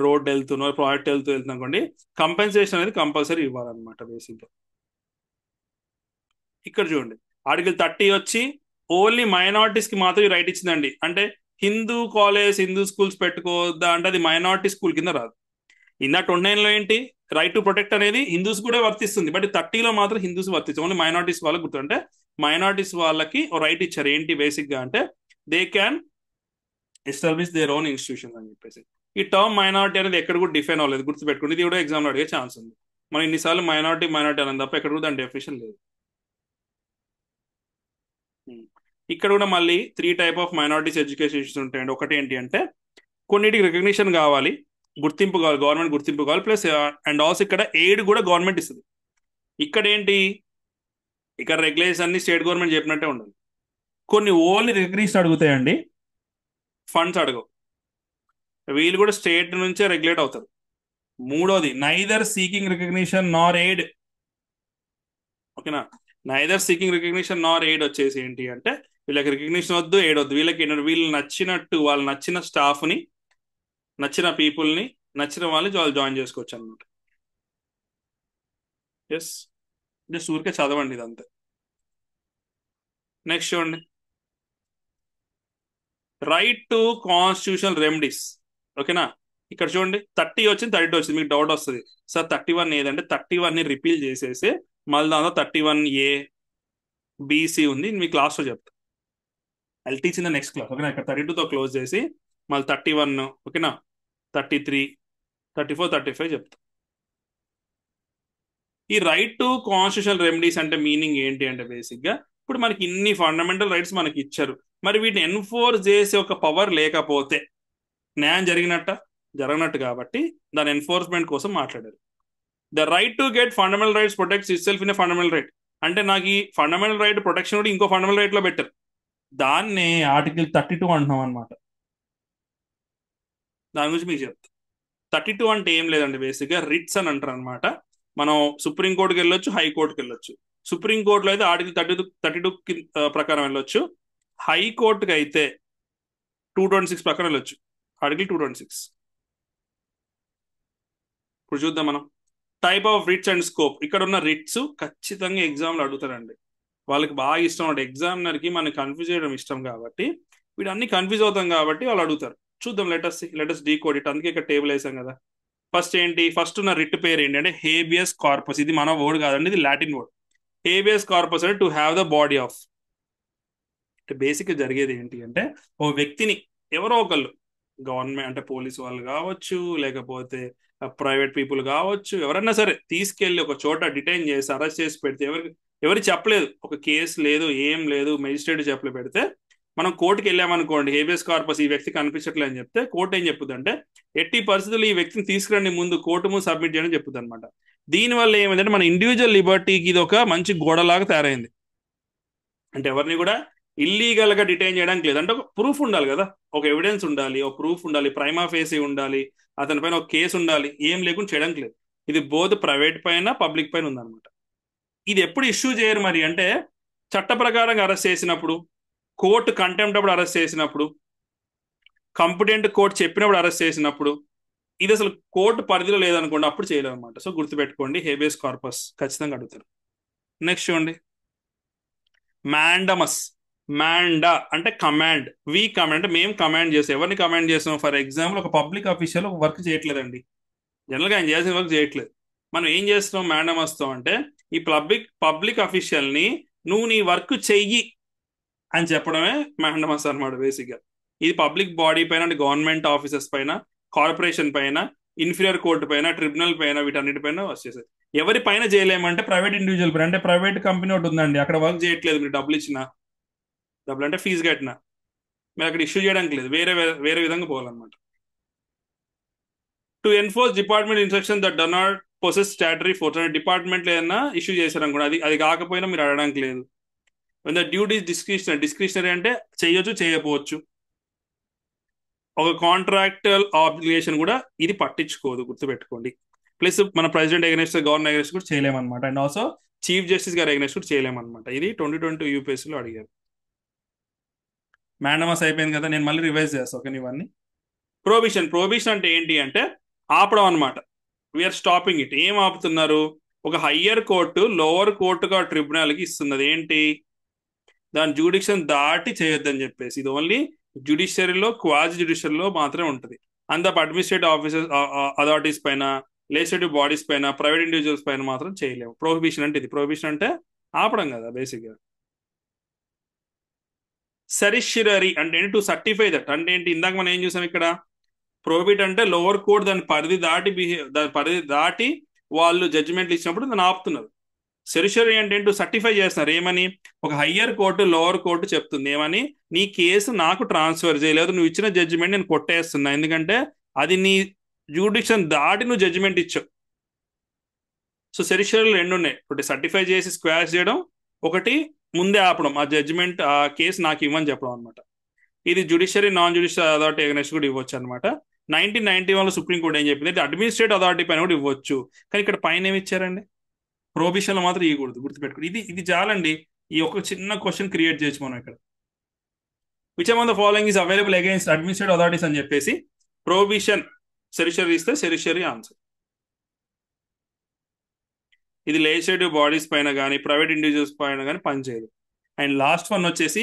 రోడ్ వెళ్తున్నా, ప్రాజెక్ట్ వెళ్తుంది అనుకోండి, కంపెన్సేషన్ అనేది కంపల్సరీ ఇవ్వాలన్నమాట బేసిక్గా. ఇక్కడ చూడండి, ఆర్టికల్ 30 వచ్చి ఓన్లీ మైనారిటీస్ కి మాత్రం రైట్ ఇచ్చిందండి. అంటే హిందూ కాలేజ్, హిందూ స్కూల్స్ పెట్టుకోవద్దా అంటే అది మైనారిటీ స్కూల్ కింద రాదు. ఇందా 29లో ఏంటి, రైట్ టు ప్రొటెక్ట్ అనేది హిందూస్ కూడా వర్తిస్తుంది, బట్ 30లో మాత్రం హిందూస్ వర్తిస్తుంది, ఓన్లీ మైనారిటీస్ వాళ్ళకి గుర్తు. అంటే మైనారిటీస్ వాళ్ళకి రైట్ ఇచ్చారు. ఏంటి బేసిక్ గా అంటే they can establish their own institution అని చెప్పేసి. ఈ టర్మ్ మైనారిటీ అనేది ఎక్కడ కూడా డిఫైన్ అవ్వలేదు, గుర్తుపెట్టుకోండి. ఇది కూడా ఎగ్జామ్లో అడిగే ఛాన్స్ ఉంది. మనం ఇన్నిసార్లు మైనారిటీ అని తప్ప ఎక్కడ కూడా దాని డెఫినేషన్ లేదు. ఇక్కడ కూడా మళ్ళీ 3 type of minorities education institutes ఉంటాయండి. ఒకటి ఏంటి అంటే కొన్నిటికి రికగ్నిషన్ కావాలి, గుర్తింపు కావాలి, గవర్నమెంట్ గుర్తింపు కావాలి, ప్లస్ అండ్ ఆల్సో ఇక్కడ ఎయిడ్ కూడా గవర్నమెంట్ ఇస్తుంది. ఇక్కడ ఏంటి, ఇక్కడ రెగ్యులేషన్ అన్ని స్టేట్ గవర్నమెంట్ చెప్పినట్టే ఉండాలి. కొన్ని ఓన్లీ రికగ్నిషన్ అడుగుతాయండి, ఫండ్స్ అడగవు. వీళ్ళు కూడా స్టేట్ నుంచే రెగ్యులేట్ అవుతారు. మూడోది, నైదర్ సీకింగ్ రికగ్నిషన్ నార్ ఎయిడ్. ఓకేనా? నైదర్ సీకింగ్ రికగ్నిషన్ నార్ ఎయిడ్ వచ్చేసి ఏంటి అంటే వీళ్ళకి రికగ్నిషన్ వద్దు, ఎయిడ్ వద్దు. వీళ్ళకి ఏంటంటే వీళ్ళు నచ్చినట్టు, వాళ్ళు నచ్చిన స్టాఫ్ని, నచ్చిన పీపుల్ని, నచ్చిన వాళ్ళని వాళ్ళు జాయిన్ చేసుకోవచ్చు అనమాట. ఎస్, జస్ట్ ఊరికే చదవండి ఇదంతా. నెక్స్ట్ చూడండి, రైట్ టు కాన్స్టిట్యూషనల్ రెమెడీస్. ఓకేనా? ఇక్కడ చూడండి 30 వచ్చింది, 32 వచ్చింది. మీకు డౌట్ వస్తుంది, సార్ 31 ఏదంటే 31ని రిపీల్ చేసేసి మళ్ళీ దాంతో 31A BC ఉంది, మీ క్లాస్లో చెప్తా. I teach in the next class. ఓకేనా? ఇక్కడ 32తో క్లోజ్ చేసి మళ్ళీ 31, ఓకేనా, 33, 34, 35 చెప్తా. ఈ రైట్ టు కాన్స్టిట్యూషనల్ రెమెడీస్ అంటే మీనింగ్ ఏంటి అంటే బేసిక్గా ఇప్పుడు మనకి ఇన్ని ఫండమెంటల్ రైట్స్ మనకి ఇచ్చారు, మరి వీటిని ఎన్ఫోర్స్ చేసే ఒక పవర్ లేకపోతే న్యాయం జరగనట్టు కాబట్టి దాని ఎన్ఫోర్స్మెంట్ కోసం మాట్లాడారు. The right to get fundamental rights protects it self in a fundamental right. అంటే నాకు ఈ ఫండమెంటల్ రైట్ ప్రొటెక్షన్ కూడా ఇంకో ఫండమెంటల్ రైట్ లో పెట్టారు, దాన్ని ఆర్టికల్ 32 అంటున్నాం అనమాట. దాని గురించి మీకు చెప్తా. 32 అంటే ఏం లేదండి, బేసిక్గా రిట్స్ అని అంటారు అనమాట. మనం సుప్రీంకోర్టుకి వెళ్ళొచ్చు, హైకోర్టుకి వెళ్ళొచ్చు. సుప్రీంకోర్టులో అయితే ఆర్టికల్ 32 ప్రకారం వెళ్ళొచ్చు. హైకోర్టుకి అయితే 226 ప్రకారం వెళ్ళొచ్చు, ఆర్టికల్ 226. ఇప్పుడు చూద్దాం మనం type of writs and scope. ఇక్కడ ఉన్న రిట్స్ ఖచ్చితంగా ఎగ్జామ్లో అడుగుతారండి. వాళ్ళకి బాగా ఇష్టం అంటే ఎగ్జామినర్కి మనం కన్ఫ్యూజ్ చేయడం ఇష్టం కాబట్టి, వీడు అన్ని కన్ఫ్యూజ్ అవుతాం కాబట్టి వాళ్ళు అడుగుతారు. చూద్దాం, లెటస్ డీకోడ్ ఇట్. అందుకే ఇక్కడ టేబుల్ వేసాం కదా. ఫస్ట్ ఏంటి, ఫస్ట్ ఉన్న రిట్ పేరు ఏంటి అంటే హేబియస్ కార్పస్. ఇది మన వర్డ్ కాదండి, ఇది లాటిన్ వర్డ్. హేబియస్ కార్పస్ అంటే to have the body of. అంటే బేసిక్ జరిగేది ఏంటి అంటే, ఓ వ్యక్తిని ఎవరో ఒకళ్ళు, గవర్నమెంట్ అంటే పోలీసు వాళ్ళు కావచ్చు, లేకపోతే ప్రైవేట్ పీపుల్ కావచ్చు, ఎవరన్నా సరే తీసుకెళ్లి ఒక చోట డిటైన్ చేసి అరెస్ట్ చేసి పెడితే, ఎవరు చెప్పలేదు, ఒక కేసు లేదు, ఏం లేదు, మెజిస్ట్రేట్ చెప్పలేదు, పెడితే మనం కోర్టుకి వెళ్ళామనుకోండి, హేబియస్ కార్పస్ ఈ వ్యక్తి కనిపించట్లేదు అని చెప్తే కోర్టు ఏం చెప్పుద్ది అంటే, ఎట్టి పరిస్థితుల్లో ఈ వ్యక్తిని తీసుకురండి ముందు కోర్టు ముందు సబ్మిట్ చేయడం చెప్పుద్ది అనమాట. దీనివల్ల ఏమైందంటే మన ఇండివిజువల్ లిబర్టీకి ఇది ఒక మంచి గోడలాగా తయారైంది. అంటే ఎవరిని కూడా ఇల్లీగల్ గా డిటైన్ చేయడానికి లేదు. అంటే ఒక ప్రూఫ్ ఉండాలి కదా, ఒక ఎవిడెన్స్ ఉండాలి, ఒక ప్రూఫ్ ఉండాలి, ప్రైమా ఫేసి ఉండాలి, అతని పైన ఒక కేసు ఉండాలి. ఏం లేకుండా చేయడానికి లేదు. ఇది బోత్ ప్రైవేట్ పైన పబ్లిక్ పైన ఉందన్నమాట. ఇది ఎప్పుడు ఇష్యూ చేయరు మరి అంటే, చట్ట ప్రకారంగా అరెస్ట్ చేసినప్పుడు, కోర్టు కంటెంప్ట్ అప్పుడు అరెస్ట్ చేసినప్పుడు, కంపిటెంట్ కోర్టు చెప్పినప్పుడు అరెస్ట్ చేసినప్పుడు, ఇది అసలు కోర్టు పరిధిలో లేదనుకోండి, అప్పుడు చేయలేము అనమాట. సో గుర్తుపెట్టుకోండి, హేబియస్ కార్పస్ ఖచ్చితంగా అడుగుతారు. నెక్స్ట్ చూడండి, మ్యాండమస్. మ్యాండా అంటే కమాండ్, వి కమాండ్ అంటే మేము కమాండ్ చేస్తాం. ఎవరిని కమాండ్ చేస్తాం? ఫర్ ఎగ్జాంపుల్ ఒక పబ్లిక్ ఆఫీషియల్ ఒక వర్క్ చేయట్లేదండి, జనరల్గా ఆయన చేయాల్సిన వర్క్ చేయట్లేదు, మనం ఏం చేస్తున్నాం మ్యాండమస్తో అంటే, ఈ పబ్లిక్ అఫీషియల్ని నువ్వు నీ వర్క్ చెయ్యి అని చెప్పడమే మ్యాండమస్ అనమాట బేసిక్గా. ఇది పబ్లిక్ బాడీ పైన అంటే గవర్నమెంట్ ఆఫీసెస్ పైన, కార్పొరేషన్ పైన, ఇన్ఫీరియర్ కోర్టు పైన, ట్రిబ్యునల్ పైన, వీటన్నిటిపైన వచ్చేసేది. ఎవరి పైన చేయలేమంటే ప్రైవేట్ ఇండివిజువల్ పైన. అంటే ప్రైవేట్ కంపెనీ ఒకటి ఉందండి, అక్కడ వర్క్ చేయట్లేదు, మీరు డబ్బులు ఇచ్చిన, డబ్బులు అంటే ఫీజు కట్టిన, మీరు అక్కడ ఇష్యూ చేయడానికి లేదు, వేరే వేరే విధంగా పోవాలన్నమాట. To enforce department instruction that do not possess statutory force. అంటే డిపార్ట్మెంట్లో ఏదైనా ఇష్యూ చేశారనుకోండి, అది అది కాకపోయినా మీరు అడగడానికి లేదు. Duty discretionary. డిస్క్రిషనరీ అంటే చేయొచ్చు, చేయకపోవచ్చు. ఒక కాంట్రాక్టువల్ ఆబ్లిగేషన్ కూడా ఇది పట్టించుకోదు, గుర్తుపెట్టుకోండి. ప్లస్ మన ప్రెసిడెంట్ అగెన్స్ట్, గవర్నర్ అగెన్స్ట్ కూడా చేయలేమన్నమాట. అండ్ ఆల్సో చీఫ్ జస్టిస్ గారు అగెన్స్ట్ కూడా చేయలేమన్నమాట. ఇది 2020 యూపీఎస్సీలో అడిగారు. మ్యాండమస్ అయిపోయింది కదా, నేను మళ్ళీ రివైజ్ చేస్తాను ఓకే ఇవన్నీ. ప్రొహిబిషన్ అంటే ఏంటి అంటే ఆపడం అనమాట. We're stopping it. ఏం ఆపుతున్నారు? ఒక హయ్యర్ కోర్టు లోవర్ కోర్టుగా ట్రిబ్యునల్కి ఇస్తున్నది ఏంటి, దాని జ్యూడిక్షన్ దాటి చేయొద్దని చెప్పేసి. ఇది ఓన్లీ జ్యుడిషియరీలో, క్వాజి జ్యుడిషియరీలో మాత్రమే ఉంటుంది. అంత అడ్మినిస్ట్రేటివ్ ఆఫీసర్స్ అథారిటీస్ పైన, లెజిస్లేటివ్ బాడీస్ పైన, ప్రైవేట్ ఇండివిజువల్స్ పైన మాత్రం చేయలేము. ప్రొహిబిషన్ అంటే ఇది. ప్రొహిబిషన్ అంటే ఆపడం కదా బేసిక్గా. సెరిషియరీ అంటే ఏంటి? టు సర్టిఫై దట్ అంటే ఏంటి? ఇందాక మనం ఏం చూసాం ఇక్కడ, ప్రోహిబిట్ అంటే లోవర్ కోర్ట్ దాని పరిధి దాటి దాని పరిధి దాటి వాళ్ళు జడ్జిమెంట్లు ఇచ్చినప్పుడు దాన్ని ఆపుతున్నారు. సెరిషరీ అంటే ఏంటో సర్టిఫై చేస్తున్నారు. ఏమని? ఒక హయ్యర్ కోర్టు లోవర్ కోర్టు చెప్తుంది ఏమని, నీ కేసు నాకు ట్రాన్స్ఫర్ చేయలేదు, నువ్వు ఇచ్చిన జడ్జిమెంట్ నేను కొట్టేస్తున్నా, ఎందుకంటే అది నీ జ్యూడిక్షన్ దాటి నువ్వు జడ్జిమెంట్ ఇచ్చావు. సో సెరిషరీలు రెండు ఉన్నాయి, ఒకటి సర్టిఫై చేసి స్క్వాష్ చేయడం, ఒకటి ముందే ఆపడం, ఆ జడ్జిమెంట్ ఆ కేసు నాకు ఇవ్వని చెప్పడం అనమాట. ఇది judiciary, non judicial authority against కూడా ఇవ్వచ్చు అనమాట. 1991 సుప్రీంకోర్టు ఏం చెప్పింది, అడ్మినిస్ట్రేటివ్ అథారిటీ పైన కూడా ఇవ్వచ్చు. కానీ ఇక్కడ పైన ఏమి ఇచ్చారండి, ప్రొహిబిషన్ మాత్రం ఇవ్వకూడదు, గుర్తుపెట్టుకోండి. ఇది చాలండి, ఈ ఒక చిన్న క్వశ్చన్ క్రియేట్ చేయొచ్చు మనం ఇక్కడ. Which among the following is available against administrative authorities అని చెప్పేసి ప్రొహిబిషన్ సెరిషరీ ఇస్తే సెరిషరీ ఆన్సర్. ఇది లెజిస్లేటివ్ బాడీస్ పైన కానీ, ప్రైవేట్ ఇండివిజువల్స్ పైన కానీ పనిచేయదు. అండ్ లాస్ట్ వన్ వచ్చేసి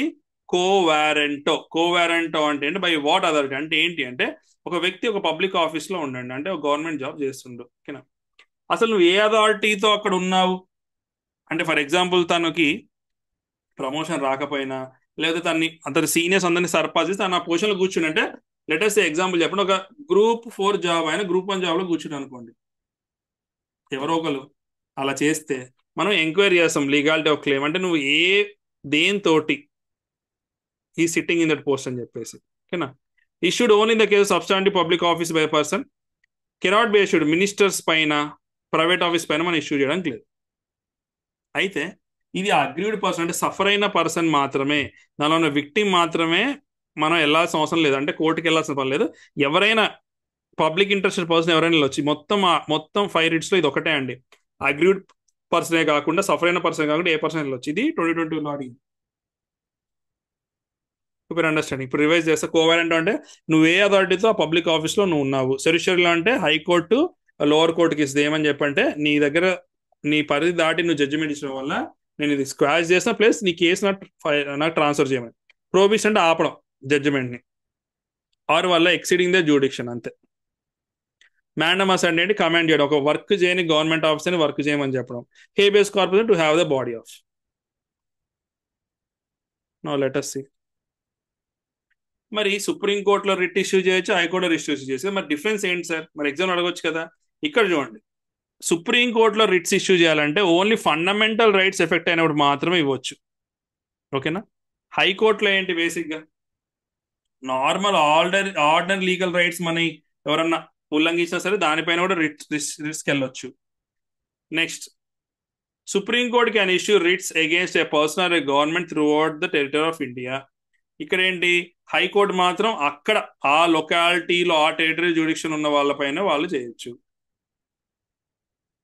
కోవారెంటో. కోవారెంటో అంటే ఏంటి? బై వాట్ అథారిటీ అంటే ఏంటి అంటే, ఒక వ్యక్తి ఒక పబ్లిక్ ఆఫీస్లో ఉండండి, అంటే ఒక గవర్నమెంట్ జాబ్ చేస్తుండు, ఓకేనా, అసలు నువ్వు ఏ అథారిటీతో అక్కడ ఉన్నావు అంటే, ఫర్ ఎగ్జాంపుల్ తనకి ప్రమోషన్ రాకపోయినా, లేదా అతని సీనియర్స్ అందరినీ సర్పాస్ చేసి తను ఆ పొజిషన్లో కూర్చుని, అంటే లెటర్స్ ఎగ్జాంపుల్ చెప్పండి, ఒక Group 4 జాబ్ అయినా Group 1 జాబ్లో కూర్చుని అనుకోండి, ఎవరో ఒకరు అలా చేస్తే మనం ఎంక్వైరీ చేస్తాం లీగాలిటీ ఆఫ్ క్లెయిమ్, అంటే నువ్వు దేనితోటి ఈ సిట్టింగ్ ఇన్ దట్ పోస్ట్ అని చెప్పేసి, ఓకేనా. Issued only in the case substantive public office by person, cannot be issued ministers పైన, ప్రైవేట్ ఆఫీస్ పైన మనం ఇష్యూ చేయడానికి లేదు. అయితే ఇది అగ్రీవ్డ్ పర్సన్ అంటే సఫర్ అయిన పర్సన్ మాత్రమే, దానిలో ఉన్న విక్టిమ్ మాత్రమే మనం వెళ్ళాల్సిన అవసరం లేదు, అంటే కోర్టుకి వెళ్ళాల్సిన పని లేదు. ఎవరైనా పబ్లిక్ ఇంట్రెస్టెడ్ పర్సన్ ఎవరైనా వెళ్ళొచ్చు. మొత్తం 5 రిట్స్ లో ఇది ఒకటే అండి. అగ్రీడ్ పర్సనే కాకుండా, సఫర్ అయిన పర్సన్ కాకుండా ఏ పర్సన్ వెళ్ళొచ్చు. ఇది 2022 అడిగింది. ఇప్పుడు అండర్స్టాండింగ్. ఇప్పుడు రివైజ్ చేస్తే, కోవాలంట్ అంటే నువ్వు ఏ అథారిటీతో ఆ పబ్లిక్ ఆఫీస్ లో నువ్వు ఉన్నావు. సెరిషియరీలో అంటే హైకోర్టు, లోవర్ కోర్టుకి ఇస్తుంది. ఏమని చెప్పంటే, నీ దగ్గర నీ పరిధి దాటి నువ్వు జడ్జిమెంట్ ఇచ్చడం వల్ల నేను ఇది స్క్వాష్ చేసిన, ప్లస్ నీ కేసు నాకు ట్రాన్స్ఫర్ చేయమని. ప్రోబిషన్ అంటే ఆపడం జడ్జిమెంట్ ని, ఆర్ వల్ల ఎక్సీడింగ్ ద జ్యూడిక్షన్ అంతే. మ్యాండమస్ అంటే ఏంటి? కమాండ్ చేయడం. ఒక వర్క్ చేయని గవర్నమెంట్ ఆఫీసర్ని వర్క్ చేయమని చెప్పడం. Habeas corpus to have the body of. Now let us see. మరి సుప్రీం కోర్టులో రిట్ ఇష్యూ చేయొచ్చు, హైకోర్టులో రిట్ ఇష్యూ చేయొచ్చు. మరి డిఫరెన్స్ ఏంటి సార్? మరి ఎగ్జామ్ అడగొచ్చు కదా. ఇక్కడ చూడండి, సుప్రీం కోర్టులో రిట్స్ ఇష్యూ చేయాలంటే ఓన్లీ ఫండమెంటల్ రైట్స్ ఎఫెక్ట్ అయినప్పుడు మాత్రమే ఇవ్వచ్చు. ఓకేనా? హైకోర్టులో ఏంటి? బేసిక్గా నార్మల్ ఆర్డినరీ లీగల్ రైట్స్ మన ఎవరన్నా ఉల్లంఘించినా సరే దానిపైన కూడా రిట్స్కి వెళ్ళొచ్చు. Next, supreme court can issue writs against a person are A government through out the territory of India. ఇక్కడ ఏంటి? హైకోర్టు మాత్రం అక్కడ ఆ లొకాలిటీలో ఆ టెరిటరీ జ్యూడిక్షన్ ఉన్న వాళ్ళపైన వాళ్ళు చేయొచ్చు.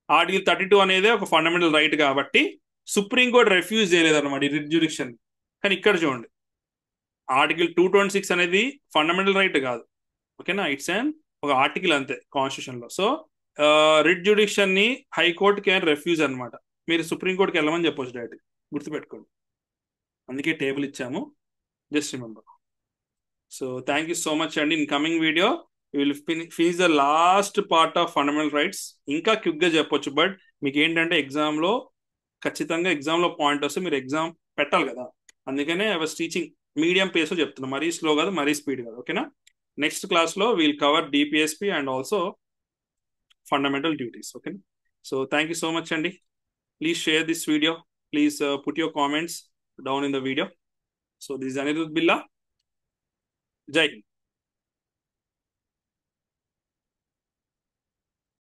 ఆర్టికల్ 32 అనేది ఒక ఫండమెంటల్ రైట్ కాబట్టి సుప్రీంకోర్టు రెఫ్యూజ్ చేయలేదు అనమాట ఈ రిట్ జ్యూడిక్షన్. కానీ ఇక్కడ చూడండి, ఆర్టికల్ 226 అనేది ఫండమెంటల్ రైట్ కాదు. ఓకేనా? ఇట్స్ అండ్ ఒక ఆర్టికల్ అంతే కాన్స్టిట్యూషన్ లో. సో రిట్ జ్యూడిక్షన్ ని హైకోర్టు క్యాన్ రెఫ్యూజ్ అనమాట. మీరు సుప్రీంకోర్టుకి వెళ్ళమని చెప్పొచ్చు డైరెక్ట్. గుర్తుపెట్టుకోండి, అందుకే టేబుల్ ఇచ్చాము. Just remember. So thank you so much అండి. In coming video will finish the last part of fundamental rights. ఇంకా క్విక్గా చెప్పొచ్చు, బట్ మీకు ఏంటంటే ఎగ్జామ్లో ఖచ్చితంగా ఎగ్జామ్లో పాయింట్ వస్తే మీరు ఎగ్జామ్ పెట్టాలి కదా. అందుకనే ఐ వాస్ టీచింగ్ మీడియం పేస్లో చెప్తున్నా, మరీ స్లో కాదు, మరీ స్పీడ్ కాదు. ఓకేనా? నెక్స్ట్ క్లాస్లో we'll cover DPSP and also fundamental duties. ఓకేనా? So thank you so much అండి. Please share this video. Please put your comments down in the video. So this is Anirudh Billa. జై హింద్.